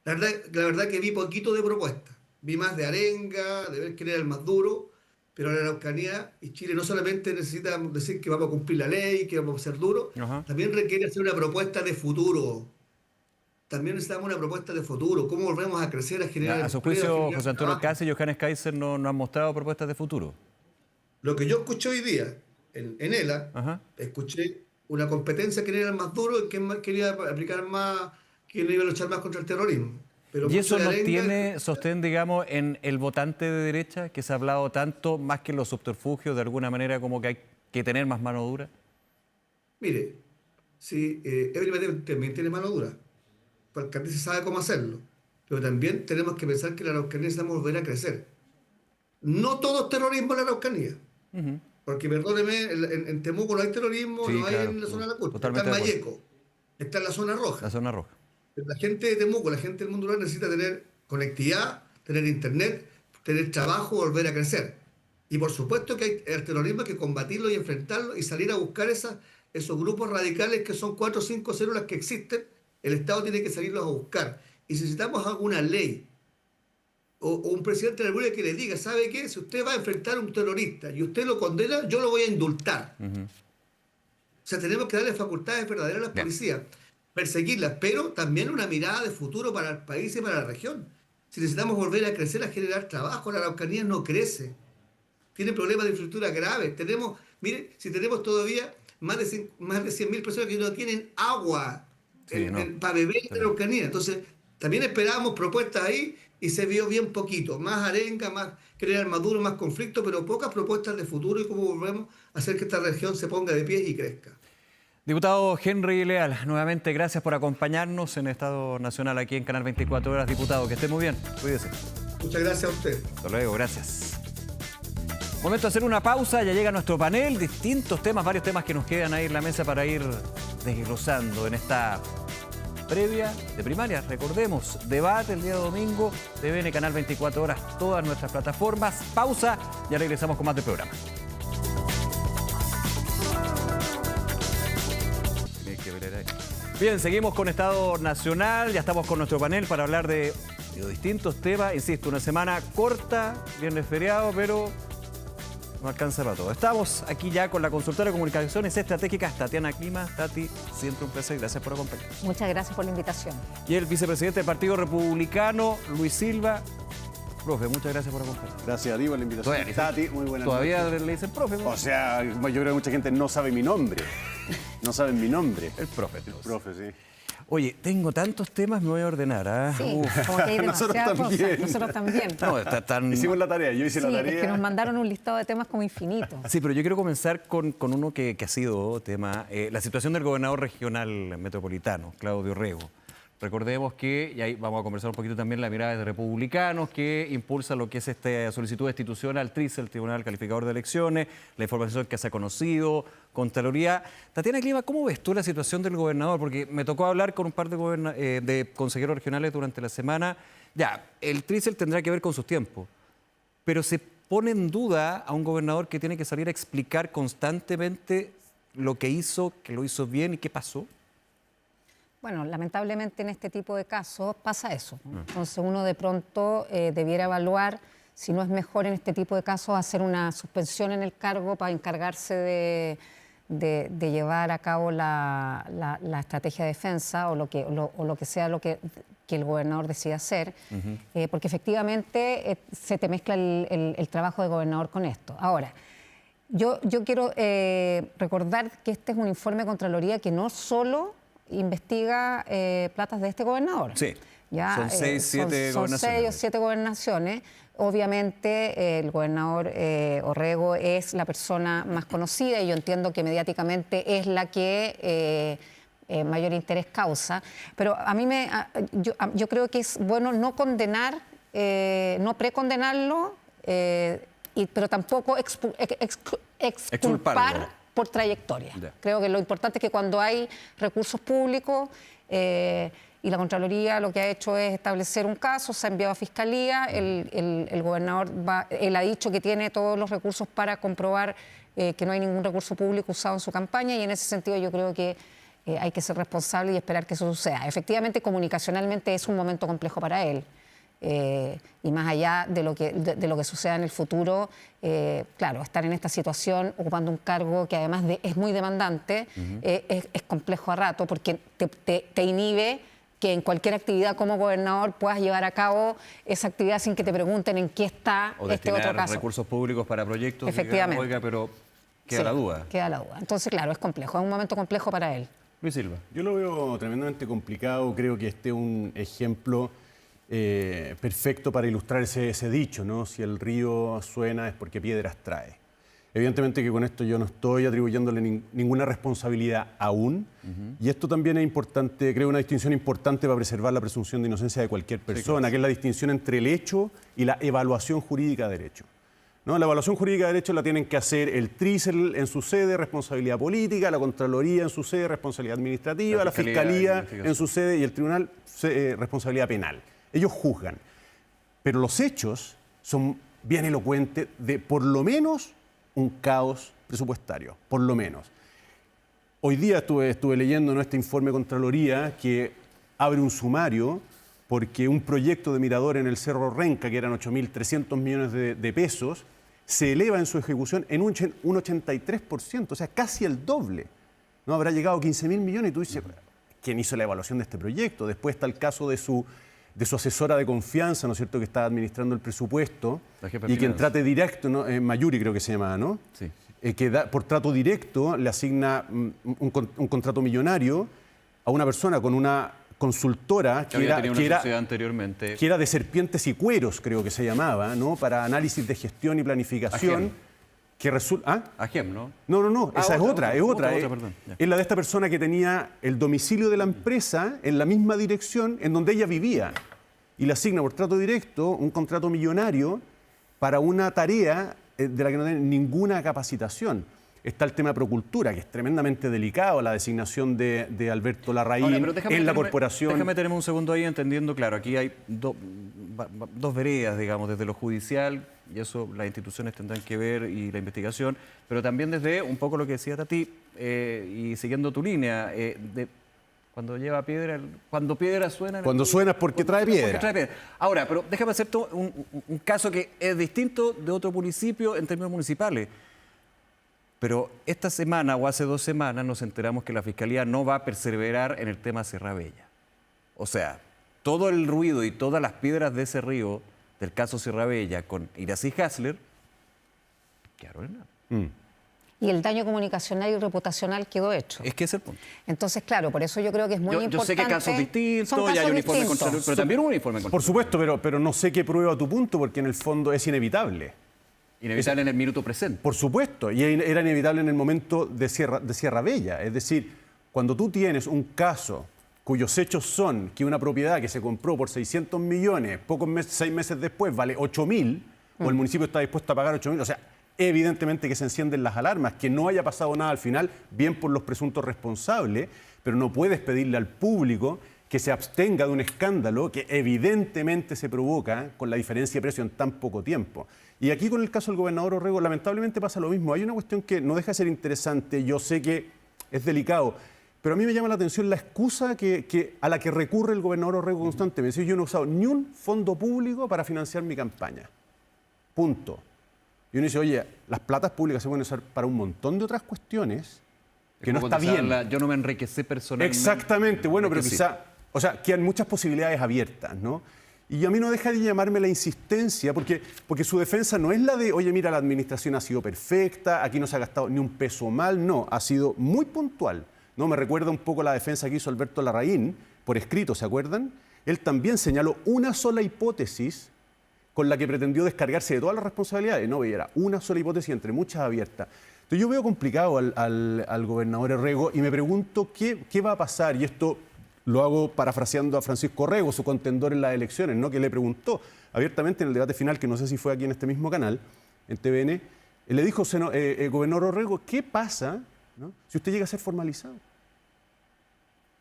[SPEAKER 3] la verdad que vi poquito de propuestas. Vi más de arenga, de ver quién era el más duro, pero la Araucanía y Chile no solamente necesita decir que vamos a cumplir la ley, que vamos a ser duros, también requiere hacer una propuesta de futuro. También necesitamos una propuesta de futuro. ¿Cómo volvemos a crecer, a generar
[SPEAKER 1] a su juicio, José Antonio Caz y Johannes Kaiser no han mostrado propuestas de futuro.
[SPEAKER 3] Lo que yo escuché hoy día en ELA, escuché una competencia que era el más duro y que quería aplicar más, que iba a luchar más contra el terrorismo. Pero
[SPEAKER 1] ¿y eso no tiene sostén, digamos, en el votante de derecha, que se ha hablado tanto, más que en los subterfugios, de alguna manera, como que hay que tener más mano dura?
[SPEAKER 3] Mire, si Evelyn también tiene mano dura, porque antes se sabe cómo hacerlo, pero también tenemos que pensar que la Araucanía necesitamos volver a crecer. No todo es terrorismo en la Araucanía, porque perdóneme, en Temuco no hay terrorismo, no hay en la zona de la costa, está en Mayeco, está en la zona roja.
[SPEAKER 1] La zona roja.
[SPEAKER 3] La gente de Temuco, la gente del mundo rural necesita tener conectividad, tener internet, tener trabajo, volver a crecer. Y por supuesto que el terrorismo hay que combatirlo y enfrentarlo y salir a buscar esos grupos radicales que son 4 o 5 células que existen, el Estado tiene que salirlos a buscar. Y necesitamos alguna ley o un presidente de la República que le diga, ¿sabe qué? Si usted va a enfrentar a un terrorista y usted lo condena, yo lo voy a indultar. O sea, tenemos que darle facultades verdaderas a las policías, perseguirlas, pero también una mirada de futuro para el país y para la región. Si necesitamos volver a crecer, a generar trabajo, la Araucanía no crece. Tiene problemas de infraestructura graves. Miren, si tenemos todavía más de 100.000 personas que no tienen agua para beber en la Araucanía. Entonces, también esperábamos propuestas ahí y se vio bien poquito. Más arenga, más crear Maduro, más conflicto, pero pocas propuestas de futuro y cómo volvemos a hacer que esta región se ponga de pie y crezca.
[SPEAKER 1] Diputado Henry Leal, nuevamente gracias por acompañarnos en Estado Nacional aquí en Canal 24 Horas. Diputado, que esté muy bien. Cuídese.
[SPEAKER 3] Muchas gracias a usted.
[SPEAKER 1] Hasta luego, gracias. Momento de hacer una pausa, ya llega nuestro panel, distintos temas, varios temas que nos quedan ahí en la mesa para ir desglosando en esta previa de primaria. Recordemos, debate el día domingo, TVN Canal 24 Horas, todas nuestras plataformas. Pausa, ya regresamos con más del programa. Bien, seguimos con Estado Nacional, ya estamos con nuestro panel para hablar de distintos temas. Insisto, una semana corta, viernes feriado, pero no alcanza para todo. Estamos aquí ya con la consultora de comunicaciones estratégicas, Tatiana Clima. Tati, siempre un placer y gracias por acompañarnos.
[SPEAKER 4] Muchas gracias por la invitación.
[SPEAKER 1] Y el vicepresidente del Partido Republicano, Luis Silva. Profe, muchas gracias por acompañarnos.
[SPEAKER 5] Gracias a ti por la invitación. Tati, muy buenas
[SPEAKER 1] Todavía
[SPEAKER 5] noches.
[SPEAKER 1] le dicen profe, ¿no?
[SPEAKER 5] O sea, yo creo que mucha gente no sabe mi nombre. No saben mi nombre.
[SPEAKER 1] El profe.
[SPEAKER 5] El profe, sí.
[SPEAKER 1] Oye, tengo tantos temas, me voy a ordenar, ¿ah?
[SPEAKER 4] Sí, como que hay demasiadas cosas. Nosotros también.
[SPEAKER 1] No, está tan...
[SPEAKER 5] Hicimos la tarea, yo hice la tarea.
[SPEAKER 4] Es que nos mandaron un listado de temas como infinito.
[SPEAKER 1] Sí, pero yo quiero comenzar con uno que ha sido tema, la situación del gobernador regional metropolitano, Claudio Rego. Recordemos que, y ahí vamos a conversar un poquito también la mirada de republicanos, que impulsa lo que es esta solicitud de destitución al TRICE, el Tribunal Calificador de Elecciones, la información que se ha conocido, Contraloría. Tatiana Clima, ¿cómo ves tú la situación del gobernador? Porque me tocó hablar con un par de consejeros regionales durante la semana. Ya, el TRICE tendrá que ver con sus tiempos, pero se pone en duda a un gobernador que tiene que salir a explicar constantemente lo que hizo, que lo hizo bien y qué pasó.
[SPEAKER 4] Bueno, lamentablemente en este tipo de casos pasa eso. Entonces uno de pronto debiera evaluar si no es mejor en este tipo de casos hacer una suspensión en el cargo para encargarse de llevar a cabo la estrategia de defensa o lo que sea que el gobernador decida hacer, porque efectivamente se te mezcla el trabajo de gobernador con esto. Ahora, yo quiero recordar que este es un informe de Contraloría que no solo investiga platas de este gobernador.
[SPEAKER 1] Sí,
[SPEAKER 4] ¿ya?
[SPEAKER 1] Son 6 o
[SPEAKER 4] 7 gobernaciones. Obviamente el gobernador Orrego es la persona más conocida y yo entiendo que mediáticamente es la que mayor interés causa, pero a mí yo creo que es bueno no condenar, no precondenarlo, pero tampoco exculpar por trayectoria. Creo que lo importante es que cuando hay recursos públicos y la Contraloría lo que ha hecho es establecer un caso, se ha enviado a Fiscalía, el gobernador él ha dicho que tiene todos los recursos para comprobar que no hay ningún recurso público usado en su campaña y en ese sentido yo creo que hay que ser responsable y esperar que eso suceda. Efectivamente, comunicacionalmente es un momento complejo para él. Y más allá de lo que suceda en el futuro, claro, estar en esta situación ocupando un cargo que además es muy demandante, es complejo a rato porque te inhibe que en cualquier actividad como gobernador puedas llevar a cabo esa actividad sin que te pregunten en qué está
[SPEAKER 1] o
[SPEAKER 4] este otro caso.
[SPEAKER 1] Recursos públicos para proyectos,
[SPEAKER 4] efectivamente.
[SPEAKER 1] Digamos, oiga, pero queda la duda.
[SPEAKER 4] Queda la duda. Entonces, claro, es complejo, es un momento complejo para él.
[SPEAKER 1] Luis Silva.
[SPEAKER 5] Yo lo veo tremendamente complicado, creo que este es un ejemplo perfecto para ilustrar ese dicho, ¿no? Si el río suena es porque piedras trae. Evidentemente que con esto yo no estoy atribuyéndole ninguna responsabilidad aún, y esto también es importante, creo una distinción importante para preservar la presunción de inocencia de cualquier persona, sí, claro, que es la distinción entre el hecho y la evaluación jurídica de derecho. ¿No? La evaluación jurídica de derecho la tienen que hacer el TRICE en su sede, responsabilidad política, la Contraloría en su sede, responsabilidad administrativa, la Fiscalía en su sede y el Tribunal, responsabilidad penal. Ellos juzgan, pero los hechos son bien elocuentes de por lo menos un caos presupuestario, por lo menos. Hoy día estuve leyendo este informe de Contraloría que abre un sumario porque un proyecto de mirador en el Cerro Renca, que eran 8.300 millones de pesos, se eleva en su ejecución en un 83%, o sea, casi el doble. ¿No? Habrá llegado a 15.000 millones y tú dices, ¿quién hizo la evaluación de este proyecto? Después está el caso de su asesora de confianza, ¿no es cierto?, que está administrando el presupuesto y que en trato directo, ¿no? Mayuri creo que se llamaba, ¿no?
[SPEAKER 1] Sí.
[SPEAKER 5] Que por trato directo le asigna un contrato millonario a una persona con una consultora que era de serpientes y cueros, creo que se llamaba, ¿no? Para análisis de gestión y planificación. Que resulta.
[SPEAKER 1] Agem, ¿no?
[SPEAKER 5] No, esa es otra.
[SPEAKER 1] Perdón.
[SPEAKER 5] Es la de esta persona que tenía el domicilio de la empresa en la misma dirección en donde ella vivía. Y le asigna por trato directo un contrato millonario para una tarea de la que no tiene ninguna capacitación. Está el tema de Procultura, que es tremendamente delicado, la designación de Alberto Larraín en la corporación.
[SPEAKER 1] Déjame tenerme un segundo ahí entendiendo, claro, aquí hay dos veredas, digamos, desde lo judicial, y eso las instituciones tendrán que ver, y la investigación, pero también desde un poco lo que decía Tati, y siguiendo tu línea, de cuando lleva piedra, cuando piedra suena...
[SPEAKER 5] Cuando suena es porque trae piedra.
[SPEAKER 1] Ahora, pero déjame hacerte un caso que es distinto de otro municipio en términos municipales. Pero esta semana o hace 2 semanas nos enteramos que la Fiscalía no va a perseverar en el tema Sierra Bella. O sea, todo el ruido y todas las piedras de ese río, del caso Sierra Bella con Iracy Hasler, quedaron en nada.
[SPEAKER 4] Y el daño comunicacional y reputacional quedó hecho.
[SPEAKER 1] Es que ese es el punto.
[SPEAKER 4] Entonces, claro, por eso yo creo que es muy importante...
[SPEAKER 1] Yo sé que casos distintos,
[SPEAKER 4] son casos
[SPEAKER 1] ya hay un informe
[SPEAKER 4] distintos.
[SPEAKER 1] contrario, pero también hubo un informe contrario.
[SPEAKER 5] Por supuesto, pero no sé qué prueba tu punto, porque en el fondo es inevitable.
[SPEAKER 1] Inevitable en el minuto presente.
[SPEAKER 5] Por supuesto, y era inevitable en el momento de Sierra Bella. Es decir, cuando tú tienes un caso cuyos hechos son que una propiedad que se compró por 600 millones, 6 meses después vale 8.000, o el municipio está dispuesto a pagar 8.000, o sea, evidentemente que se encienden las alarmas, que no haya pasado nada al final, bien por los presuntos responsables, pero no puedes pedirle al público que se abstenga de un escándalo que evidentemente se provoca con la diferencia de precio en tan poco tiempo. Y aquí con el caso del gobernador Orrego lamentablemente pasa lo mismo. Hay una cuestión que no deja de ser interesante, yo sé que es delicado, pero a mí me llama la atención la excusa a la que recurre el gobernador Orrego constantemente. Yo no he usado ni un fondo público para financiar mi campaña. Punto. Y uno dice, oye, las platas públicas se pueden usar para un montón de otras cuestiones que no está bien.
[SPEAKER 1] Yo no me enriquecí personalmente.
[SPEAKER 5] Exactamente, bueno, pero quizá, o sea, quedan muchas posibilidades abiertas, ¿no? Y a mí no deja de llamarme la insistencia, porque su defensa no es la de, oye, mira, la administración ha sido perfecta, aquí no se ha gastado ni un peso mal, no, ha sido muy puntual. ¿No? Me recuerda un poco la defensa que hizo Alberto Larraín, por escrito, ¿se acuerdan? Él también señaló una sola hipótesis con la que pretendió descargarse de todas las responsabilidades. No, era una sola hipótesis entre muchas abiertas. Entonces yo veo complicado al gobernador Orrego y me pregunto qué va a pasar, y esto lo hago parafraseando a Francisco Orrego, su contendor en las elecciones, ¿no? Que le preguntó abiertamente en el debate final, que no sé si fue aquí en este mismo canal, en TVN, le dijo, gobernador Orrego, ¿qué pasa, ¿no? si usted llega a ser formalizado?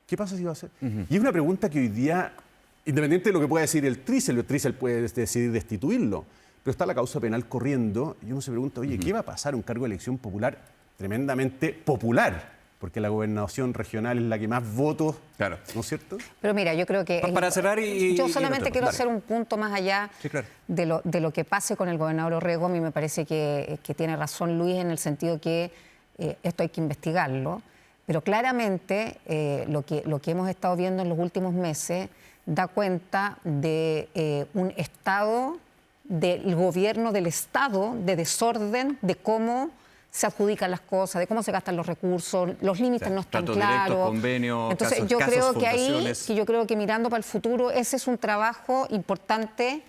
[SPEAKER 5] ¿Qué pasa si va a ser? Y es una pregunta que hoy día, independiente de lo que pueda decir el Trícel puede decidir destituirlo, pero está la causa penal corriendo y uno se pregunta, oye, ¿qué va a pasar? Un cargo de elección popular tremendamente popular, porque la gobernación regional es la que más votos,
[SPEAKER 1] claro,
[SPEAKER 5] ¿no es cierto?
[SPEAKER 4] Pero mira, yo creo que...
[SPEAKER 1] Para cerrar
[SPEAKER 4] yo solamente quiero hacer un punto más allá
[SPEAKER 1] sí, claro,
[SPEAKER 4] de lo que pase con el gobernador Orrego. A mí me parece que tiene razón Luis en el sentido que esto hay que investigarlo, pero claramente lo que hemos estado viendo en los últimos meses da cuenta de un estado del gobierno del Estado, de desorden, de cómo se adjudican las cosas, de cómo se gastan los recursos, los límites no están claros.
[SPEAKER 1] Convenios,
[SPEAKER 4] entonces
[SPEAKER 1] casos,
[SPEAKER 4] yo creo que ahí,
[SPEAKER 1] fundaciones.
[SPEAKER 4] yo creo que mirando para el futuro, ese es un trabajo importante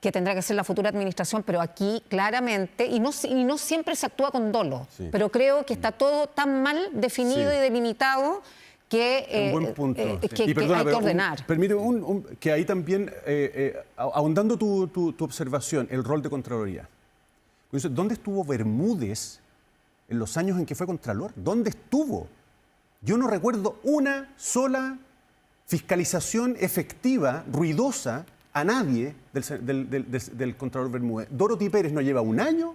[SPEAKER 4] que tendrá que hacer la futura administración, pero aquí claramente, y no siempre se actúa con dolo,
[SPEAKER 5] sí,
[SPEAKER 4] pero creo que está todo tan mal definido, sí, y delimitado que,
[SPEAKER 5] un buen punto.
[SPEAKER 4] Que hay que ordenar.
[SPEAKER 5] Permíteme que ahí también, ahondando tu observación, el rol de Contraloría. ¿Dónde estuvo Bermúdez en los años en que fue Contralor? ¿Dónde estuvo? Yo no recuerdo una sola fiscalización efectiva, ruidosa, a nadie del Contralor Bermúdez. Dorothy Pérez no lleva un año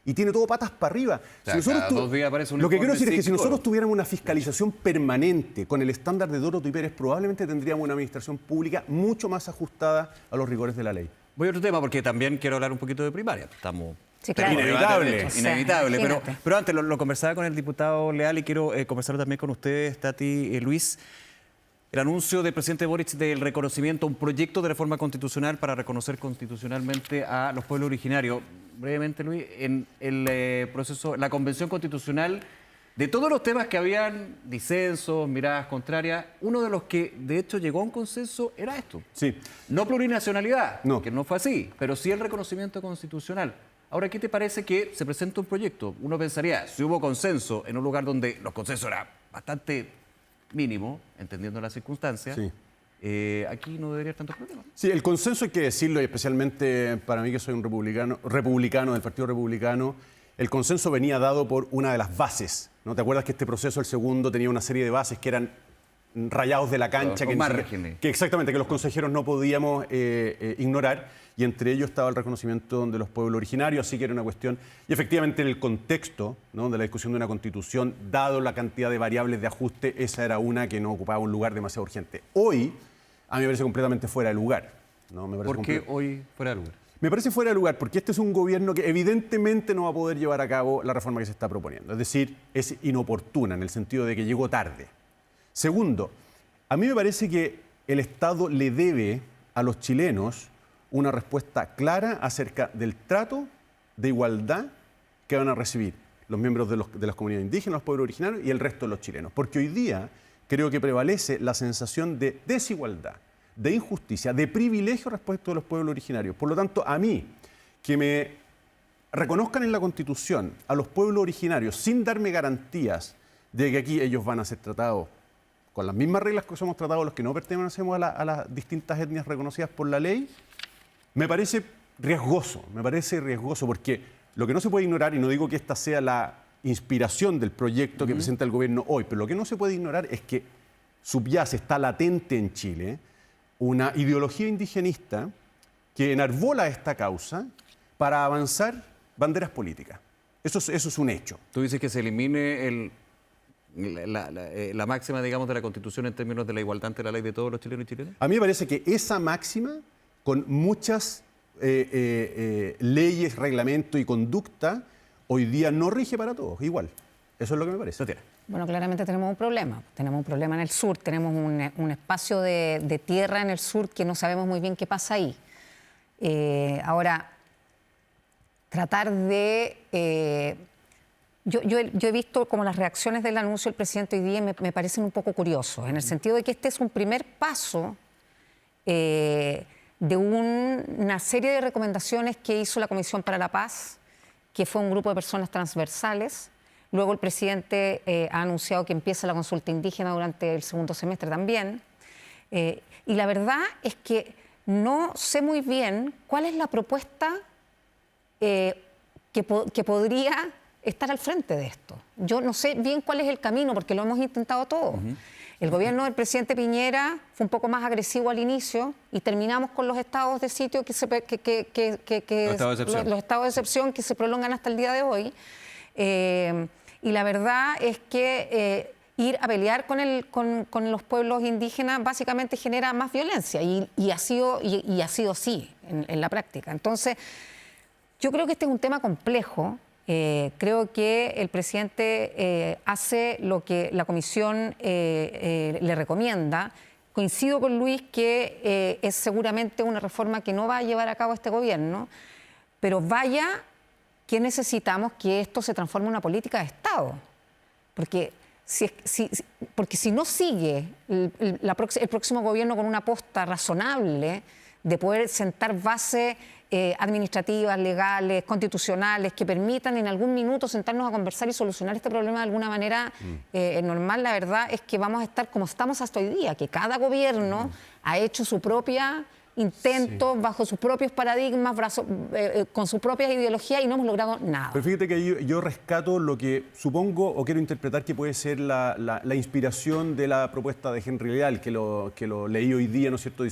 [SPEAKER 5] y tiene todo patas para arriba.
[SPEAKER 1] O sea, cada 2 días aparece un
[SPEAKER 5] lo que quiero decir es que si
[SPEAKER 1] cíclico.
[SPEAKER 5] nosotros tuviéramos una fiscalización permanente con el estándar de Dorothy Pérez, probablemente tendríamos una administración pública mucho más ajustada a los rigores de la ley.
[SPEAKER 1] Voy a otro tema porque también quiero hablar un poquito de primaria. Estamos...
[SPEAKER 4] Sí, claro.
[SPEAKER 5] Inevitable.
[SPEAKER 4] O sea,
[SPEAKER 1] Inevitable.
[SPEAKER 4] imagínate.
[SPEAKER 1] Pero antes lo conversaba con el diputado Leal y quiero conversar también con ustedes, Tati, Luis. El anuncio del presidente Boric del reconocimiento, un proyecto de reforma constitucional para reconocer constitucionalmente a los pueblos originarios. Brevemente, Luis, en el proceso, la convención constitucional, de todos los temas que habían disensos, miradas contrarias, uno de los que de hecho llegó a un consenso era esto.
[SPEAKER 5] Sí.
[SPEAKER 1] No plurinacionalidad,
[SPEAKER 5] No.
[SPEAKER 1] que no fue así, pero sí el reconocimiento constitucional. Ahora, ¿qué te parece que se presenta un proyecto? Uno pensaría, si hubo consenso en un lugar donde los consensos eran bastante mínimos, entendiendo las circunstancias,
[SPEAKER 5] Sí.
[SPEAKER 1] aquí no debería haber tantos problemas.
[SPEAKER 5] Sí, el consenso hay que decirlo, y especialmente para mí que soy un republicano del Partido Republicano, el consenso venía dado por una de las bases, ¿no? ¿Te acuerdas que este proceso, el segundo, tenía una serie de bases que eran rayados de la cancha?
[SPEAKER 1] Los
[SPEAKER 5] Que
[SPEAKER 1] márgenes.
[SPEAKER 5] que exactamente, que los consejeros no podíamos ignorar, y entre ellos estaba el reconocimiento de los pueblos originarios, así que era una cuestión, y efectivamente en el contexto, ¿no?, de la discusión de una constitución, dado la cantidad de variables de ajuste, esa era una que no ocupaba un lugar demasiado urgente. Hoy, a mí me parece completamente fuera de lugar, ¿no? Me parece
[SPEAKER 1] ¿Por qué hoy fuera de lugar?
[SPEAKER 5] Me parece fuera de lugar porque este es un gobierno que evidentemente no va a poder llevar a cabo la reforma que se está proponiendo. Es decir, es inoportuna en el sentido de que llegó tarde. Segundo, a mí me parece que el Estado le debe a los chilenos una respuesta clara acerca del trato de igualdad que van a recibir los miembros de las comunidades indígenas, los pueblos originarios y el resto de los chilenos. Porque hoy día creo que prevalece la sensación de desigualdad, de injusticia, de privilegio respecto de los pueblos originarios. Por lo tanto, a mí, que me reconozcan en la Constitución a los pueblos originarios sin darme garantías de que aquí ellos van a ser tratados con las mismas reglas que somos tratados los que no pertenecemos a las distintas etnias reconocidas por la ley, me parece riesgoso porque lo que no se puede ignorar, y no digo que esta sea la inspiración del proyecto que presenta el gobierno hoy, pero lo que no se puede ignorar es que subyace, está latente en Chile, una ideología indigenista que enarbola esta causa para avanzar banderas políticas. Eso es un hecho.
[SPEAKER 1] Tú dices que se elimine la máxima, digamos, de la Constitución en términos de la igualdad ante la ley de todos los chilenos y chilenas.
[SPEAKER 5] A mí me parece que esa máxima, con muchas leyes, reglamentos y conducta, hoy día no rige para todos, igual. Eso es lo que me parece.
[SPEAKER 4] Bueno, claramente tenemos un problema. Tenemos un problema en el sur, tenemos un espacio de tierra en el sur que no sabemos muy bien qué pasa ahí. Ahora, tratar de... Yo he visto como las reacciones del anuncio del presidente hoy día me parecen un poco curiosos, en el sentido de que este es un primer paso de una serie de recomendaciones que hizo la Comisión para la Paz, que fue un grupo de personas transversales. Luego el presidente ha anunciado que empieza la consulta indígena durante el segundo semestre también. Y la verdad es que no sé muy bien cuál es la propuesta que podría estar al frente de esto. Yo no sé bien cuál es el camino, porque lo hemos intentado todo. El gobierno del presidente Piñera fue un poco más agresivo al inicio y terminamos con los estados de sitio los estados de excepción que se prolongan hasta el día de hoy. Y la verdad es que ir a pelear con los pueblos indígenas básicamente genera más violencia y ha sido así en la práctica. Entonces, yo creo que este es un tema complejo. Creo que el presidente hace lo que la comisión le recomienda. Coincido con Luis que es seguramente una reforma que no va a llevar a cabo este gobierno, pero vaya que necesitamos que esto se transforme en una política de Estado. Porque si no sigue el próximo gobierno con una aposta razonable de poder sentar bases administrativas, legales, constitucionales, que permitan en algún minuto sentarnos a conversar y solucionar este problema de alguna manera normal, la verdad es que vamos a estar como estamos hasta hoy día, que cada gobierno ha hecho su propia intentos bajo sus propios paradigmas, con sus propias ideologías y no hemos logrado nada.
[SPEAKER 5] Pero fíjate que yo rescato lo que supongo o quiero interpretar que puede ser la inspiración de la propuesta de Henry Leal, que lo leí hoy día, ¿no es cierto?,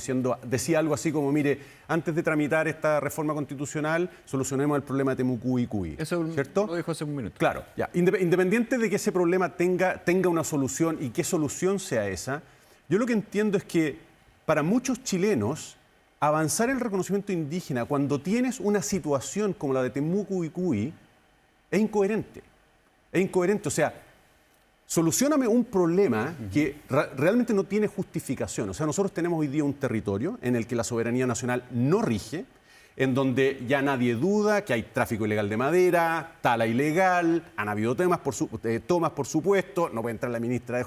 [SPEAKER 5] decía algo así como, mire, antes de tramitar esta reforma constitucional, solucionemos el problema de Temuco y Cuy.
[SPEAKER 1] Eso
[SPEAKER 5] ¿cierto?
[SPEAKER 1] lo dijo hace un minuto.
[SPEAKER 5] Claro, ya. Independiente de que ese problema tenga una solución y qué solución sea esa, yo lo que entiendo es que para muchos chilenos avanzar el reconocimiento indígena cuando tienes una situación como la de Temuco y Cuy es incoherente. Es incoherente. O sea, solucióname un problema que realmente no tiene justificación. O sea, nosotros tenemos hoy día un territorio en el que la soberanía nacional no rige, en donde ya nadie duda que hay tráfico ilegal de madera, tala ilegal, han habido tomas por supuesto, no puede entrar la ministra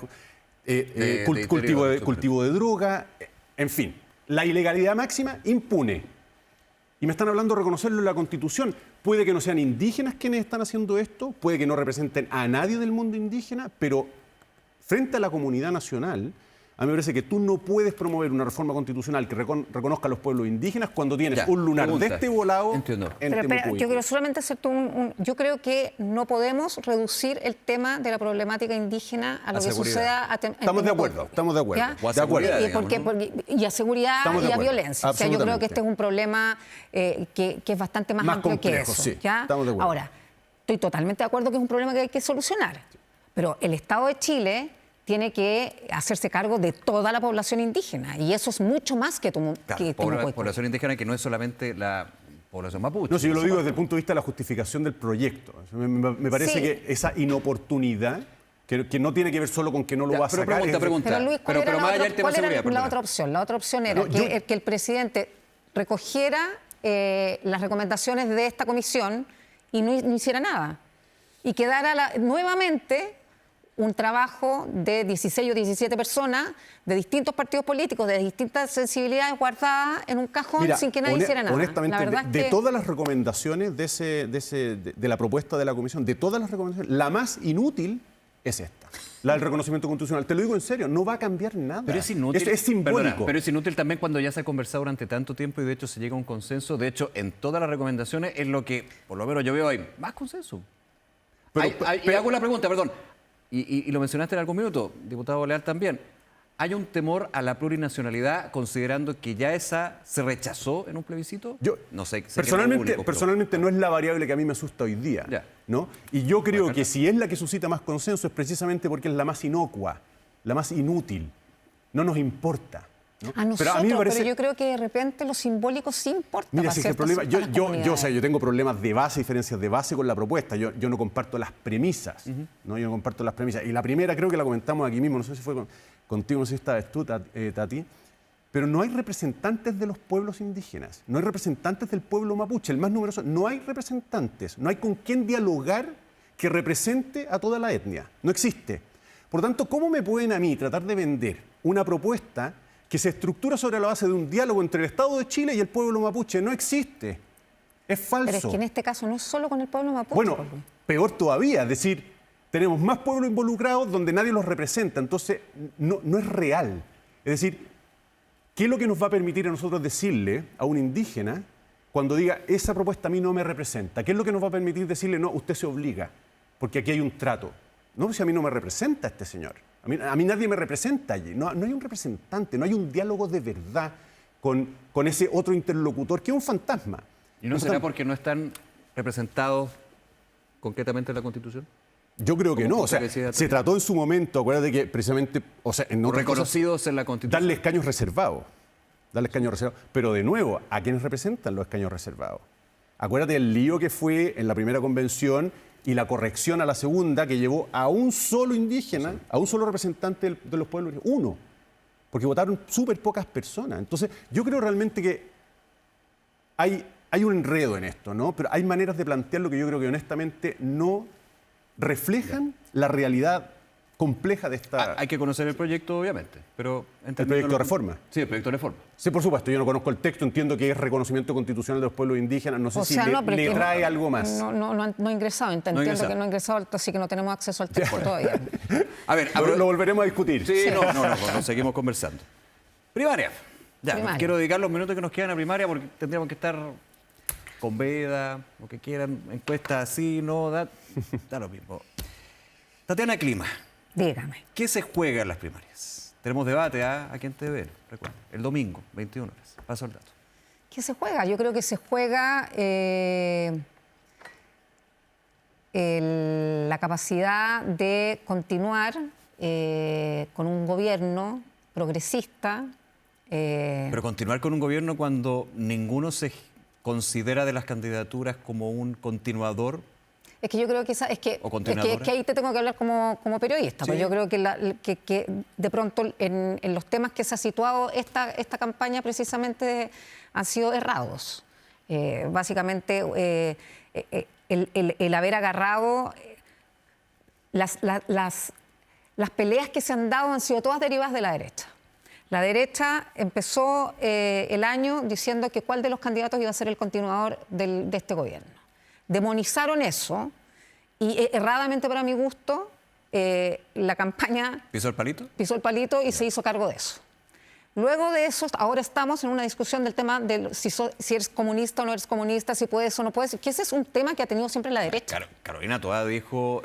[SPEAKER 5] de cultivo de droga, en fin. La ilegalidad máxima impune. Y me están hablando de reconocerlo en la Constitución. Puede que no sean indígenas quienes están haciendo esto, puede que no representen a nadie del mundo indígena, pero frente a la comunidad nacional, a mí me parece que tú no puedes promover una reforma constitucional que reconozca a los pueblos indígenas cuando tienes un lunar de este volado en Temuco.
[SPEAKER 4] Yo quiero solamente hacerte yo creo que no podemos reducir el tema de la problemática indígena a lo que suceda en
[SPEAKER 5] Estamos de acuerdo, estamos de acuerdo.
[SPEAKER 1] O a seguridad,
[SPEAKER 4] y a seguridad y a violencia. O sea, yo creo que este es un problema que es bastante más amplio
[SPEAKER 5] complejo,
[SPEAKER 4] que eso.
[SPEAKER 5] sí,
[SPEAKER 4] ¿ya?
[SPEAKER 5] estamos de acuerdo.
[SPEAKER 4] Ahora, estoy totalmente de acuerdo que es un problema que hay que solucionar. Pero el Estado de Chile tiene que hacerse cargo de toda la población indígena. Y eso es mucho más que
[SPEAKER 1] población indígena que no es solamente la población mapuche.
[SPEAKER 5] No, si yo lo digo desde el punto de vista de la justificación del proyecto. Me parece que esa inoportunidad, que no tiene que ver solo con que no lo va a sacar...
[SPEAKER 1] Pregunta.
[SPEAKER 4] Pero Luis, ¿cuál era la otra opción? La otra opción era que el presidente recogiera las recomendaciones de esta comisión y no hiciera nada. Y quedara nuevamente un trabajo de 16 o 17 personas de distintos partidos políticos, de distintas sensibilidades guardadas en un cajón sin que nadie hiciera nada.
[SPEAKER 5] Honestamente, de todas las recomendaciones de la propuesta de la comisión, de todas las recomendaciones, la más inútil es esta, la del reconocimiento constitucional. Te lo digo en serio, no va a cambiar nada.
[SPEAKER 1] Pero es inútil.
[SPEAKER 5] Es simbólico.
[SPEAKER 1] Perdona, pero es inútil también cuando ya se ha conversado durante tanto tiempo y de hecho se llega a un consenso. De hecho, en todas las recomendaciones es lo que, por lo menos yo veo ahí, más consenso. Y hago la pregunta, perdón. Y lo mencionaste en algún minuto, diputado Leal también. ¿Hay un temor a la plurinacionalidad considerando que ya esa se rechazó en un plebiscito?
[SPEAKER 5] Yo,
[SPEAKER 1] no sé.
[SPEAKER 5] Personalmente no es la variable que a mí me asusta hoy día. ¿No? Y yo creo que si es la que suscita más consenso es precisamente porque es la más inocua, la más inútil. No nos importa. ¿no?
[SPEAKER 4] A nosotros, pero yo creo que de repente lo simbólico sí importa.
[SPEAKER 5] Mira, si es que el problema, yo tengo problemas de base, diferencias de base con la propuesta. Yo no comparto las premisas. ¿no? Yo no comparto las premisas. Y la primera creo que la comentamos aquí mismo, no sé si fue contigo, no sé si estabas tú, Tati. Pero no hay representantes de los pueblos indígenas, no hay representantes del pueblo mapuche, el más numeroso. No hay representantes, no hay con quién dialogar que represente a toda la etnia. No existe. Por lo tanto, ¿cómo me pueden a mí tratar de vender una propuesta que se estructura sobre la base de un diálogo entre el Estado de Chile y el pueblo mapuche? No existe. Es falso.
[SPEAKER 4] Pero es que en este caso no es solo con el pueblo mapuche.
[SPEAKER 5] Bueno, peor todavía, es decir, tenemos más pueblos involucrados donde nadie los representa, entonces no es real. Es decir, ¿qué es lo que nos va a permitir a nosotros decirle a un indígena cuando diga, esa propuesta a mí no me representa? ¿Qué es lo que nos va a permitir decirle, no, usted se obliga, porque aquí hay un trato? No, si a mí no me representa este señor. A mí nadie me representa allí. No hay un representante, no hay un diálogo de verdad con ese otro interlocutor que es un fantasma.
[SPEAKER 1] ¿Y no será porque no están representados concretamente en la Constitución?
[SPEAKER 5] Yo creo que no. O sea, se trató en su momento, acuérdate que precisamente, o sea, en
[SPEAKER 1] reconocidos cosas, en la Constitución.
[SPEAKER 5] Darle escaños reservados. Pero de nuevo, ¿a quiénes representan los escaños reservados? Acuérdate del lío que fue en la primera convención y la corrección a la segunda que llevó a un solo indígena, a un solo representante de los pueblos, uno, porque votaron súper pocas personas. Entonces, yo creo realmente que hay un enredo en esto, ¿no? Pero hay maneras de plantearlo que yo creo que honestamente no reflejan la realidad compleja de esta...
[SPEAKER 1] Hay que conocer el proyecto, obviamente, pero...
[SPEAKER 5] ¿El proyecto de reforma?
[SPEAKER 1] Sí, el proyecto de reforma.
[SPEAKER 5] Sí, por supuesto, yo no conozco el texto, entiendo que es reconocimiento constitucional de los pueblos indígenas, no sé si le trae algo más.
[SPEAKER 4] No ha ingresado, entiendo que no ha ingresado, así que no tenemos acceso al texto todavía.
[SPEAKER 1] A ver,
[SPEAKER 5] lo volveremos a discutir.
[SPEAKER 1] Sí, no, seguimos conversando. Primaria. Ya,
[SPEAKER 4] primaria.
[SPEAKER 1] quiero dedicar los minutos que nos quedan a primaria porque tendríamos que estar con veda, lo que quieran, encuestas así, no, da lo mismo. Tatiana Clima,
[SPEAKER 4] Dígame.
[SPEAKER 1] ¿qué se juega en las primarias? Tenemos debate aquí en TV, recuerden, el domingo, 21 horas. Paso el dato.
[SPEAKER 4] ¿Qué se juega? Yo creo que se juega la capacidad de continuar con un gobierno progresista.
[SPEAKER 1] Pero continuar con un gobierno cuando ninguno se considera de las candidaturas como un continuador.
[SPEAKER 4] Es que yo creo que, es que ahí te tengo que hablar como periodista.
[SPEAKER 1] Sí.
[SPEAKER 4] Pues yo creo que de pronto en los temas que se ha situado esta campaña precisamente han sido errados. Básicamente el haber agarrado las peleas que se han dado han sido todas derivadas de la derecha. La derecha empezó el año diciendo que cuál de los candidatos iba a ser el continuador de este gobierno. Demonizaron eso y erradamente para mi gusto la campaña
[SPEAKER 1] ¿Pisó el palito?
[SPEAKER 4] pisó el palito y se hizo cargo de eso. Luego de eso, ahora estamos en una discusión del tema de si eres comunista o no eres comunista, si puedes o no puedes, que ese es un tema que ha tenido siempre la derecha.
[SPEAKER 1] Carolina Toá dijo,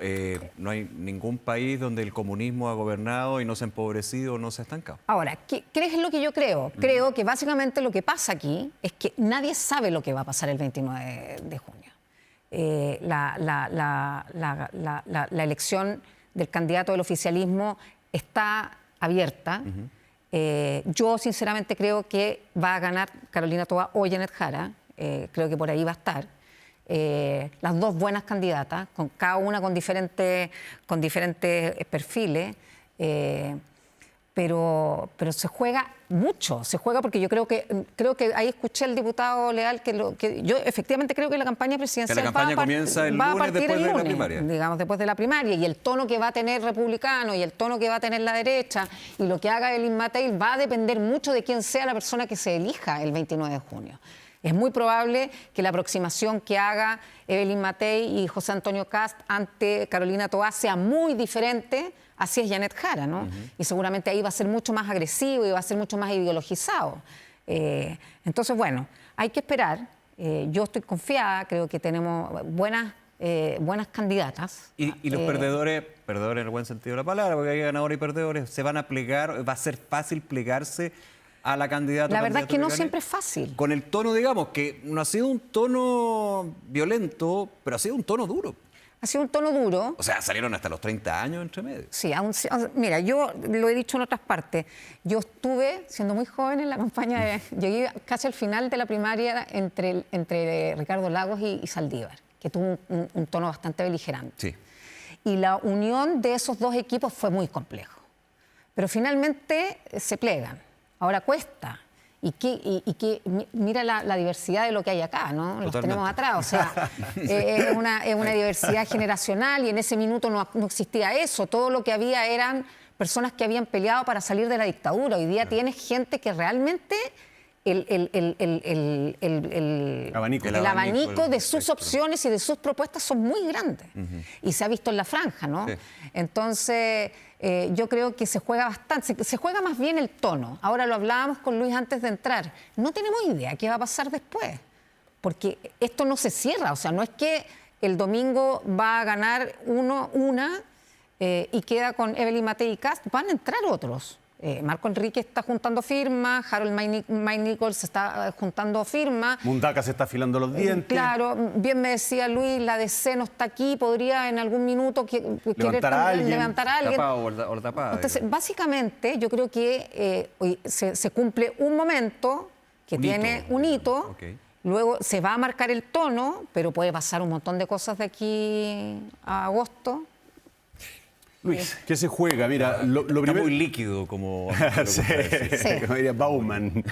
[SPEAKER 1] no hay ningún país donde el comunismo ha gobernado y no se ha empobrecido o no se ha estancado.
[SPEAKER 4] Ahora, ¿qué es lo que yo creo? Creo que básicamente lo que pasa aquí es que nadie sabe lo que va a pasar el 29 de junio. La elección del candidato del oficialismo está abierta. Yo sinceramente creo que va a ganar Carolina Toá o Janet Jara. Creo que por ahí va a estar. Las dos buenas candidatas, cada una con diferentes perfiles. Pero se juega mucho, se juega porque yo creo que ahí escuché al diputado Leal que yo efectivamente creo que la campaña presidencial
[SPEAKER 1] que la campaña comienza el lunes después de la primaria.
[SPEAKER 4] Digamos, después de la primaria, y el tono que va a tener republicano y el tono que va a tener la derecha y lo que haga Evelyn Matei va a depender mucho de quién sea la persona que se elija el 29 de junio. Es muy probable que la aproximación que haga Evelyn Matei y José Antonio Kast ante Carolina Toá sea muy diferente. Así es Janet Jara, ¿no? Y seguramente ahí va a ser mucho más agresivo y va a ser mucho más ideologizado. Entonces, bueno, hay que esperar. Yo estoy confiada, creo que tenemos buenas candidatas.
[SPEAKER 1] Y los perdedores en el buen sentido de la palabra, porque hay ganadores y perdedores, ¿se van a plegar? ¿Va a ser fácil plegarse a la candidata?
[SPEAKER 4] La verdad es que no siempre es fácil.
[SPEAKER 1] Con el tono, digamos, que no ha sido un tono violento, pero ha sido un tono duro.
[SPEAKER 4] Ha sido un tono duro.
[SPEAKER 1] O sea, salieron hasta los 30 años entre medio.
[SPEAKER 4] Sí, mira, yo lo he dicho en otras partes. Yo estuve, siendo muy joven en la campaña, llegué casi al final de la primaria entre Ricardo Lagos y Saldívar, que tuvo un tono bastante beligerante.
[SPEAKER 1] Sí.
[SPEAKER 4] Y la unión de esos dos equipos fue muy complejo. Pero finalmente se plegan. Ahora cuesta. Mira la diversidad de lo que hay acá, ¿no?
[SPEAKER 1] Totalmente.
[SPEAKER 4] Los tenemos atrás, o sea, es una diversidad generacional y en ese minuto no existía eso. Todo lo que había eran personas que habían peleado para salir de la dictadura. Hoy día tienes gente que realmente el abanico de sus opciones y de sus propuestas son muy grandes. Y se ha visto en la franja, ¿no?
[SPEAKER 1] Sí.
[SPEAKER 4] Entonces, yo creo que se juega bastante. Se juega más bien el tono. Ahora lo hablábamos con Luis antes de entrar. No tenemos idea qué va a pasar después. Porque esto no se cierra. O sea, no es que el domingo va a ganar una y queda con Evelyn Matei y Kast. Van a entrar otros. Marco Enrique está juntando firmas, Harold May Nichols está juntando firmas.
[SPEAKER 5] Mundaca se está afilando los dientes.
[SPEAKER 4] Claro, bien me decía Luis, la DC no está aquí, podría en algún minuto
[SPEAKER 5] levantar a alguien.
[SPEAKER 1] Tapado o tapada.
[SPEAKER 4] Entonces, básicamente, yo creo que se cumple un momento que tiene un hito.
[SPEAKER 1] Okay.
[SPEAKER 4] Luego se va a marcar el tono, pero puede pasar un montón de cosas de aquí a agosto.
[SPEAKER 5] Luis, ¿qué se juega? Mira, lo
[SPEAKER 1] Está
[SPEAKER 5] primero...
[SPEAKER 1] muy líquido, como...
[SPEAKER 5] Sí, como diría Bauman.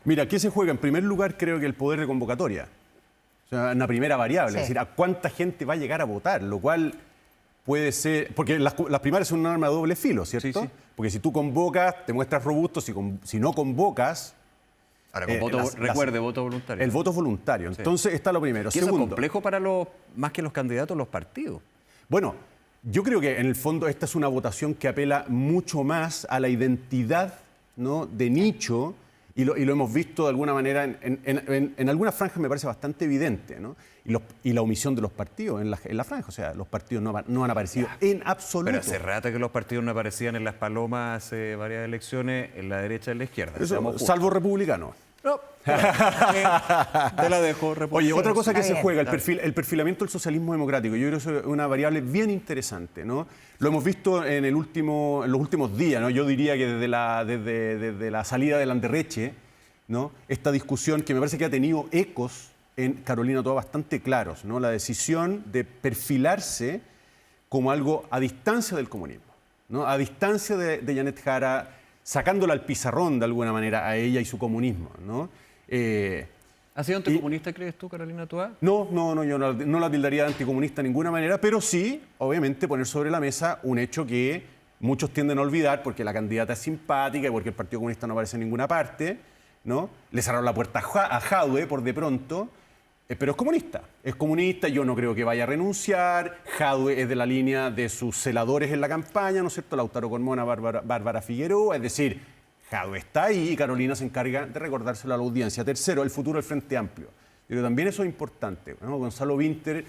[SPEAKER 5] Mira, ¿qué se juega? En primer lugar, creo que el poder de convocatoria. O sea, una primera variable.
[SPEAKER 4] Sí.
[SPEAKER 5] Es decir, a cuánta gente va a llegar a votar, lo cual puede ser... Porque las primarias son un arma de doble filo, ¿cierto?
[SPEAKER 1] Sí, sí.
[SPEAKER 5] Porque si tú convocas, te muestras robusto. Si no convocas...
[SPEAKER 1] Ahora, con voto voluntario.
[SPEAKER 5] El voto es voluntario. Entonces, está lo primero.
[SPEAKER 1] ¿Y eso es
[SPEAKER 5] Segundo,
[SPEAKER 1] complejo para más que los candidatos, los partidos?
[SPEAKER 5] bueno, yo creo que en el fondo esta es una votación que apela mucho más a la identidad, ¿no?, de nicho Y lo hemos visto de alguna manera, en algunas franjas me parece bastante evidente, ¿no? Y la omisión de los partidos en la franja, o sea, los partidos no han aparecido en absoluto.
[SPEAKER 1] Pero hace rato que los partidos no aparecían en las palomas, hace varias elecciones, en la derecha y en la izquierda.
[SPEAKER 5] Eso, salvo republicanos.
[SPEAKER 1] No, te la dejo.
[SPEAKER 5] Oye, otra cosa que se juega, el perfilamiento del socialismo democrático. Yo creo que eso es una variable bien interesante, ¿no? Lo hemos visto en los últimos días, ¿no? Yo diría que desde la salida del Anderreche, ¿no? Esta discusión que me parece que ha tenido ecos en Carolina Toá bastante claros, ¿no? La decisión de perfilarse como algo a distancia del comunismo, ¿no? A distancia de Janet Jara, sacándola al pizarrón de alguna manera a ella y su comunismo, ¿no?
[SPEAKER 1] ¿Ha sido anticomunista, crees tú, Carolina Toá?
[SPEAKER 5] No, yo no la tildaría de anticomunista de ninguna manera, pero sí, obviamente, poner sobre la mesa un hecho que muchos tienden a olvidar porque la candidata es simpática y porque el Partido Comunista no aparece en ninguna parte, ¿no? Le cerraron la puerta a Jadwe por de pronto, pero es comunista, yo no creo que vaya a renunciar. Jadwe es de la línea de sus celadores en la campaña, ¿no es cierto? Lautaro Carmona, Bárbara Figueroa, es decir, Jadwe está ahí y Carolina se encarga de recordárselo a la audiencia. Tercero, el futuro del Frente Amplio. Pero también eso es importante, ¿no? Gonzalo Winter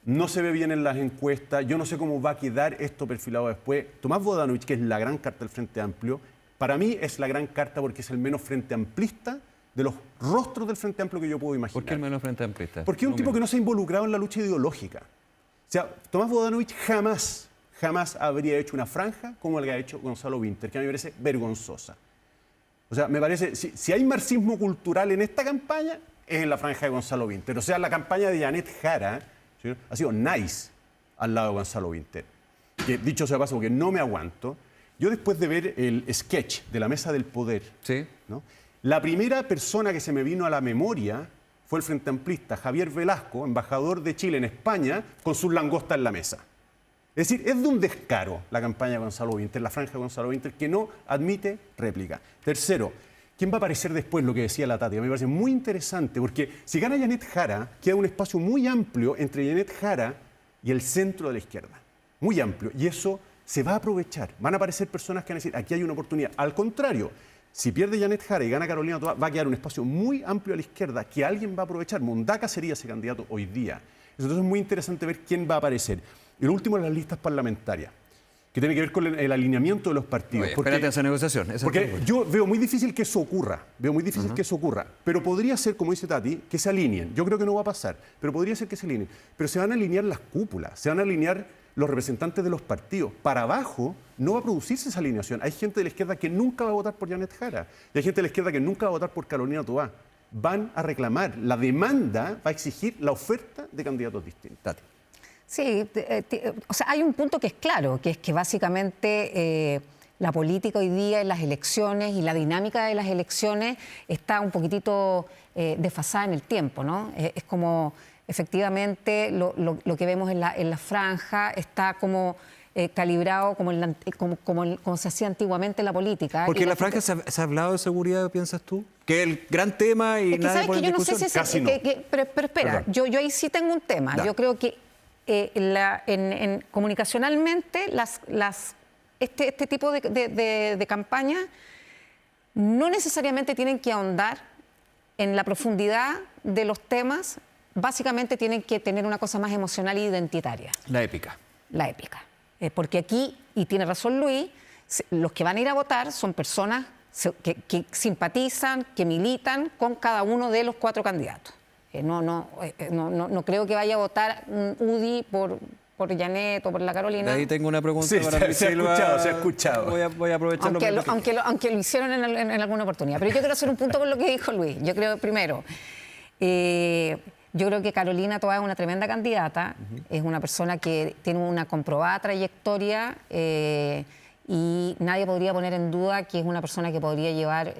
[SPEAKER 5] no se ve bien en las encuestas, yo no sé cómo va a quedar esto perfilado después. Tomás Bodanovich, que es la gran carta del Frente Amplio, para mí es la gran carta porque es el menos frente amplista de los rostros del Frente Amplio que yo puedo imaginar.
[SPEAKER 1] ¿Por qué el menos frente amplista?
[SPEAKER 5] Porque es un tipo que no se ha involucrado en la lucha ideológica. O sea, Tomás Bodanovich jamás habría hecho una franja como la que ha hecho Gonzalo Winter, que a mí me parece vergonzosa. O sea, me parece, si hay marxismo cultural en esta campaña, es en la franja de Gonzalo Winter. O sea, la campaña de Janet Jara, ¿sí?, ha sido nice al lado de Gonzalo Winter. Que, dicho sea de paso, porque no me aguanto, yo después de ver el sketch de la Mesa del Poder,
[SPEAKER 1] ¿sí?,
[SPEAKER 5] ¿no?, la primera persona que se me vino a la memoria fue el frente amplista Javier Velasco, embajador de Chile en España, con sus langostas en la mesa. Es decir, es de un descaro la campaña de Gonzalo Winter, la franja de Gonzalo Winter, que no admite réplica. Tercero, ¿quién va a aparecer después? Lo que decía la Tati, a mí me parece muy interesante, porque si gana Janet Jara, queda un espacio muy amplio entre Janet Jara y el centro de la izquierda. Muy amplio. Y eso se va a aprovechar. Van a aparecer personas que van a decir, aquí hay una oportunidad. Al contrario, si pierde Janet Jara y gana Carolina Toá, va a quedar un espacio muy amplio a la izquierda que alguien va a aprovechar. Mundaca sería ese candidato hoy día. Entonces es muy interesante ver quién va a aparecer. Y lo último, las listas parlamentarias, que tiene que ver con el alineamiento de los partidos.
[SPEAKER 1] Oye, espérate a esa negociación.
[SPEAKER 5] Porque yo veo muy difícil que eso ocurra. Pero podría ser, como dice Tati, que se alineen. Yo creo que no va a pasar, pero podría ser que se alineen. Pero se van a alinear las cúpulas, se van a alinear los representantes de los partidos. Para abajo no va a producirse esa alineación. Hay gente de la izquierda que nunca va a votar por Janet Jara. Y hay gente de la izquierda que nunca va a votar por Carolina Toá. Van a reclamar. La demanda va a exigir la oferta de candidatos distintos. Tati.
[SPEAKER 4] Sí, o sea, hay un punto que es claro, que es que básicamente la política hoy día en las elecciones y la dinámica de las elecciones está un poquitito desfasada en el tiempo, ¿no? Es como, efectivamente, lo que vemos en la franja está como calibrado como se hacía antiguamente en la política.
[SPEAKER 1] Porque en la franja se ha hablado de seguridad, ¿piensas tú? Que es el gran tema y nadie pone en discusión.
[SPEAKER 4] Yo no sé si
[SPEAKER 5] Casi no.
[SPEAKER 4] pero espera, yo ahí sí tengo un tema. Yo creo que comunicacionalmente este tipo de campañas no necesariamente tienen que ahondar en la profundidad de los temas, básicamente tienen que tener una cosa más emocional e identitaria.
[SPEAKER 1] La épica.
[SPEAKER 4] La épica. Porque aquí, y tiene razón Luis, los que van a ir a votar son personas que simpatizan, que militan con cada uno de los 4 candidatos. No creo que vaya a votar un UDI por Janet o por la Carolina.
[SPEAKER 1] Ahí tengo una pregunta
[SPEAKER 5] Sí,
[SPEAKER 1] para
[SPEAKER 5] se ha escuchado.
[SPEAKER 1] Voy a aprovecharlo.
[SPEAKER 4] Aunque lo hicieron en alguna oportunidad. Pero yo quiero hacer un punto con lo que dijo Luis. Yo creo, primero, yo creo que Carolina Toá es una tremenda candidata. Es una persona que tiene una comprobada trayectoria y nadie podría poner en duda que es una persona que podría llevar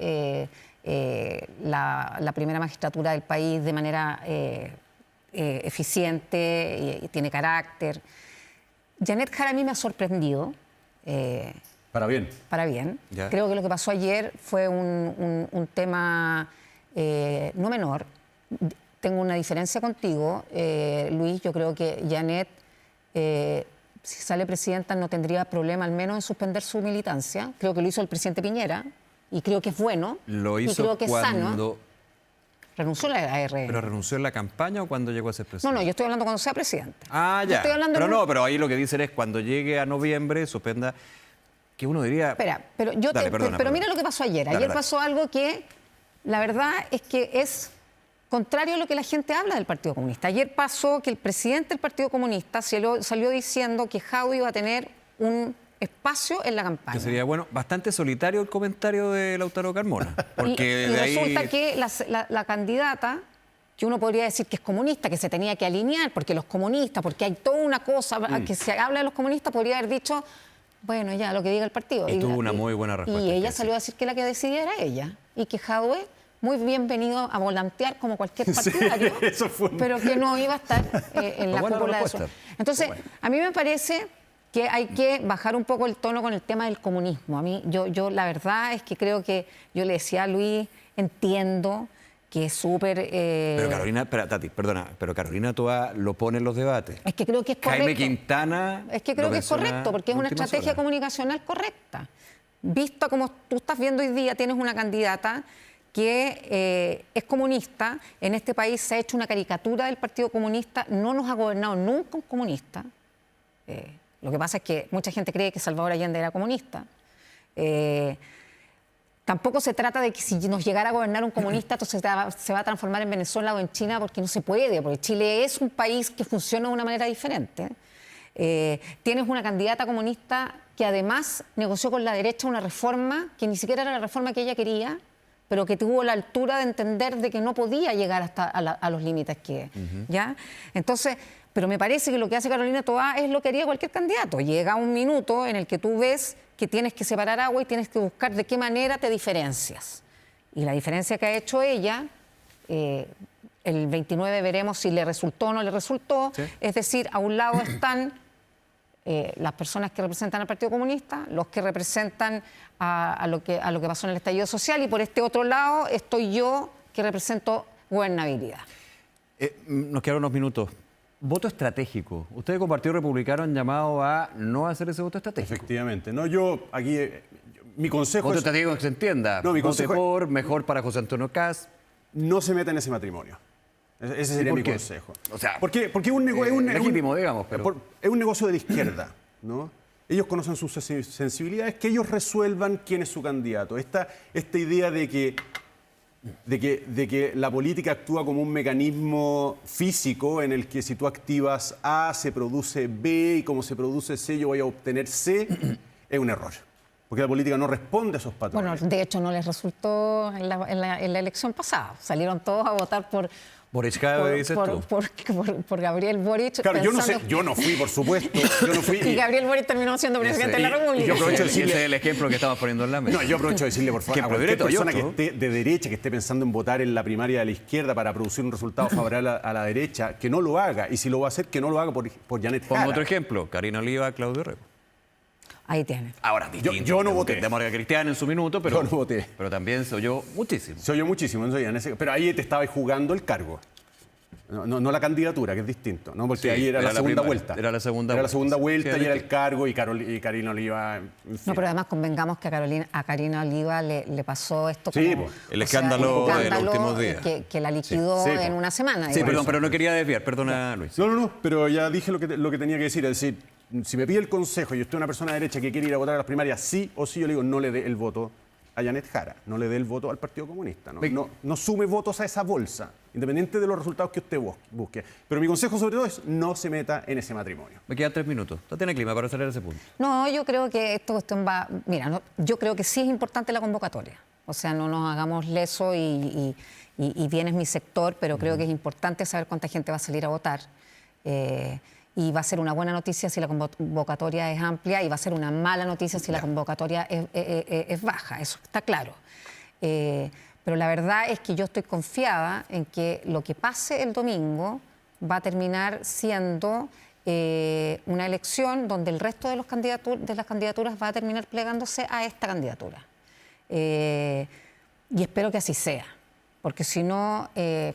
[SPEAKER 4] la primera magistratura del país de manera eficiente y tiene carácter. Janet Jara a mí me ha sorprendido.
[SPEAKER 5] Para bien.
[SPEAKER 4] Para bien.
[SPEAKER 1] Ya.
[SPEAKER 4] Creo que lo que pasó ayer fue un tema no menor. Tengo una diferencia contigo, Luis. Yo creo que Janet, si sale presidenta, no tendría problema al menos en suspender su militancia. Creo que lo hizo el presidente Piñera. y creo que es bueno.
[SPEAKER 1] Lo hizo
[SPEAKER 4] y creo que es
[SPEAKER 1] cuando...
[SPEAKER 4] sano. Renunció a la ARN.
[SPEAKER 1] ¿Pero renunció en la campaña o cuando llegó a ser presidente?
[SPEAKER 4] No, yo estoy hablando cuando sea presidente.
[SPEAKER 1] Ah, ya.
[SPEAKER 4] Estoy hablando
[SPEAKER 1] Pero
[SPEAKER 4] de
[SPEAKER 1] no, pero ahí lo que dicen es cuando llegue a noviembre, suspenda, que uno diría...
[SPEAKER 4] Espera, pero, pero mira lo que pasó ayer. Ayer pasó algo que la verdad es que es contrario a lo que la gente habla del Partido Comunista. Ayer pasó que el presidente del Partido Comunista salió diciendo que Jadwe iba a tener un espacio en la campaña.
[SPEAKER 1] Que sería, bueno, bastante solitario el comentario de Lautaro Carmona. Porque
[SPEAKER 4] y
[SPEAKER 1] de
[SPEAKER 4] resulta
[SPEAKER 1] ahí...
[SPEAKER 4] que la candidata, que uno podría decir que es comunista, que se tenía que alinear, porque los comunistas, porque hay toda una cosa que se habla de los comunistas, podría haber dicho, bueno, ya, lo que diga el partido.
[SPEAKER 1] Y tuvo una muy buena respuesta.
[SPEAKER 4] Y ella salió a decir que la que decidía era ella. Y que Jadwe, muy bienvenido a volantear como cualquier partidario,
[SPEAKER 5] sí, eso fue...
[SPEAKER 4] pero que no iba a estar en la cúpula de eso. Entonces, a mí me parece que hay que bajar un poco el tono con el tema del comunismo. A mí, yo la verdad es que creo que, yo le decía a Luis, entiendo que es súper...
[SPEAKER 1] Pero Carolina, espera, Tati, perdona, pero Carolina Toa lo pone en los debates.
[SPEAKER 4] Es que creo que es correcto.
[SPEAKER 1] Jaime Quintana...
[SPEAKER 4] Es que creo que es correcto, porque es una estrategia comunicacional correcta. Vista como tú estás viendo hoy día, tienes una candidata que es comunista. En este país se ha hecho una caricatura del Partido Comunista. No nos ha gobernado nunca un comunista. Lo que pasa es que mucha gente cree que Salvador Allende era comunista. Tampoco se trata de que si nos llegara a gobernar un comunista, entonces se va a transformar en Venezuela o en China, porque no se puede, porque Chile es un país que funciona de una manera diferente. Tienes una candidata comunista que además negoció con la derecha una reforma que ni siquiera era la reforma que ella quería, pero que tuvo la altura de entender de que no podía llegar hasta a los límites que... ¿ya? Entonces... Pero me parece que lo que hace Carolina Toá es lo que haría cualquier candidato. Llega un minuto en el que tú ves que tienes que separar agua y tienes que buscar de qué manera te diferencias. Y la diferencia que ha hecho ella, el 29 veremos si le resultó o no le resultó. Sí. Es decir, a un lado están las personas que representan al Partido Comunista, los que representan a lo que pasó en el estallido social, y por este otro lado estoy yo, que represento gobernabilidad.
[SPEAKER 1] Nos quedan unos minutos. Voto estratégico. Ustedes como Partido Republicano han llamado a no hacer ese voto estratégico.
[SPEAKER 5] Efectivamente. No, yo aquí, mi consejo
[SPEAKER 1] voto
[SPEAKER 5] es...
[SPEAKER 1] estratégico que se entienda.
[SPEAKER 5] No, mi consejo es...
[SPEAKER 1] mejor para José Antonio Kast.
[SPEAKER 5] No se meta en ese matrimonio. Ese sería mi consejo.
[SPEAKER 1] O sea,
[SPEAKER 5] porque es un negocio...
[SPEAKER 1] legítimo, digamos, pero...
[SPEAKER 5] Es un negocio de la izquierda, ¿no? Ellos conocen sus sensibilidades, que ellos resuelvan quién es su candidato. Esta idea de que la política actúa como un mecanismo físico en el que si tú activas A se produce B y como se produce C yo voy a obtener C, es un error. Porque la política no responde a esos patrones.
[SPEAKER 4] Bueno, de hecho no les resultó en la elección pasada. Salieron todos a votar por Gabriel Boric.
[SPEAKER 5] Claro, yo no fui, por supuesto. Yo no fui,
[SPEAKER 4] y Gabriel Boric terminó siendo presidente de la República.
[SPEAKER 1] Yo aprovecho de decirle el ejemplo que estamos poniendo en la mesa.
[SPEAKER 5] No, yo aprovecho de decirle, por favor, a cualquier persona que esté de derecha, que esté pensando en votar en la primaria de la izquierda para producir un resultado favorable a la derecha, que no lo haga. Y si lo va a hacer, que no lo haga por Janet Jara.
[SPEAKER 1] Pongo otro ejemplo. Karina Oliva, Claudio Rego.
[SPEAKER 4] Ahí tiene.
[SPEAKER 1] Ahora,
[SPEAKER 5] yo no voté.
[SPEAKER 1] De Morga Cristiana en su minuto, pero...
[SPEAKER 5] Yo no voté.
[SPEAKER 1] Pero también se oyó muchísimo.
[SPEAKER 5] Se oyó muchísimo. Pero ahí te estabas jugando el cargo. No la candidatura, que es distinto, ¿no? Porque sí, ahí era la segunda vuelta.
[SPEAKER 1] Era la segunda vuelta
[SPEAKER 5] y era el cargo y Karina Oliva... En fin.
[SPEAKER 4] No, pero además convengamos que a Karina Oliva le pasó esto
[SPEAKER 5] sí,
[SPEAKER 4] como...
[SPEAKER 1] el escándalo de los últimos días.
[SPEAKER 4] Que la liquidó en una semana.
[SPEAKER 1] Sí, perdón, pero no quería desviar. Perdona, Luis.
[SPEAKER 5] No, pero ya dije lo que tenía que decir. Es decir, si me pide el consejo y usted es una persona de derecha que quiere ir a votar a las primarias, sí o sí, yo le digo, no le dé el voto a Janet Jara, no le dé el voto al Partido Comunista, no sume votos a esa bolsa, independiente de los resultados que usted busque. Pero mi consejo sobre todo es no se meta en ese matrimonio.
[SPEAKER 1] Me quedan 3 minutos. ¿No tiene clima para acelerar ese punto?
[SPEAKER 4] No, yo creo que esta cuestión va... Mira, yo creo que sí es importante la convocatoria. O sea, no nos hagamos leso y bien es mi sector, pero creo que es importante saber cuánta gente va a salir a votar. Y va a ser una buena noticia si la convocatoria es amplia y va a ser una mala noticia si la convocatoria es baja, eso está claro. Pero la verdad es que yo estoy confiada en que lo que pase el domingo va a terminar siendo una elección donde el resto de las candidaturas va a terminar plegándose a esta candidatura. Y espero que así sea, porque si no es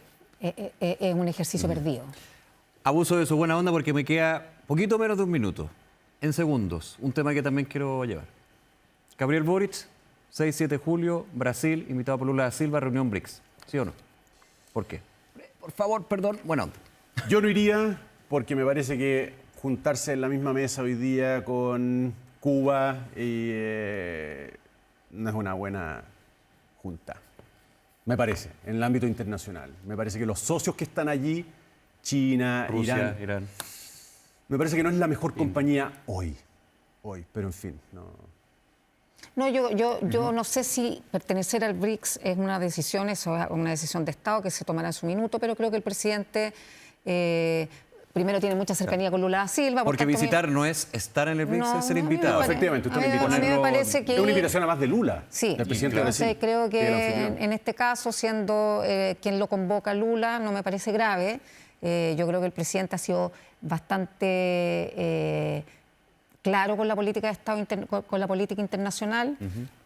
[SPEAKER 4] un ejercicio perdido.
[SPEAKER 1] Abuso de su buena onda porque me queda poquito menos de un minuto. En segundos, un tema que también quiero llevar. Gabriel Boric 6-7 de julio, Brasil, invitado por Lula da Silva, reunión BRICS. ¿Sí o no? ¿Por qué? Por favor, perdón. Bueno,
[SPEAKER 5] yo no iría porque me parece que juntarse en la misma mesa hoy día con Cuba no es una buena junta. Me parece, en el ámbito internacional. Me parece que los socios que están allí, China,
[SPEAKER 1] Rusia, Irán.
[SPEAKER 5] Me parece que no es la mejor compañía hoy, pero en fin, no.
[SPEAKER 4] No, yo no sé si pertenecer al BRICS es una decisión de Estado que se tomará en su minuto, pero creo que el presidente primero tiene mucha cercanía con Lula da Silva.
[SPEAKER 1] Porque visitar no es estar en el BRICS, es ser invitado.
[SPEAKER 5] Efectivamente, usted
[SPEAKER 4] a mí me parece que...
[SPEAKER 5] Es una invitación además de Lula,
[SPEAKER 4] sí,
[SPEAKER 5] del presidente de
[SPEAKER 4] Brasil. Creo que en este caso, siendo quien lo convoca Lula, no me parece grave. Yo creo que el presidente ha sido bastante claro con la política de Estado, con la política internacional,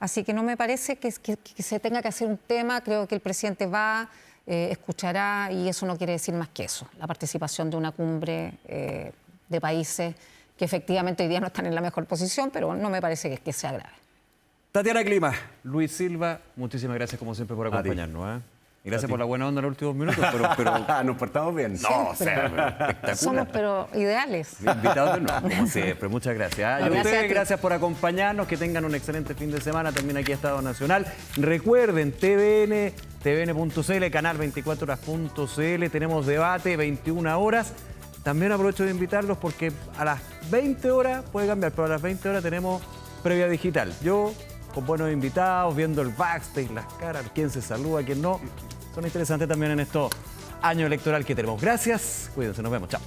[SPEAKER 4] así que no me parece que se tenga que hacer un tema. Creo que el presidente va, escuchará, y eso no quiere decir más que eso, la participación de una cumbre de países que efectivamente hoy día no están en la mejor posición, pero no me parece que sea grave.
[SPEAKER 1] Tatiana Clima, Luis Silva, muchísimas gracias como siempre por acompañarnos. Y gracias por la buena onda en los últimos minutos, pero...
[SPEAKER 5] Nos portamos bien.
[SPEAKER 1] No, o sea, espectacular.
[SPEAKER 4] Somos, pero ideales.
[SPEAKER 1] Invitados de nuevo, como siempre. Muchas gracias. Y a ustedes, gracias por acompañarnos. Que tengan un excelente fin de semana. También aquí a Estado Nacional. Recuerden, tvn.cl, canal24horas.cl. Tenemos debate, 21 horas. También aprovecho de invitarlos porque a las 20 horas puede cambiar, pero a las 20 horas tenemos previa digital. Yo, con buenos invitados, viendo el backstage, las caras, quién se saluda, quién no. Son interesantes también en estos años electorales que tenemos. Gracias, cuídense, nos vemos, chao.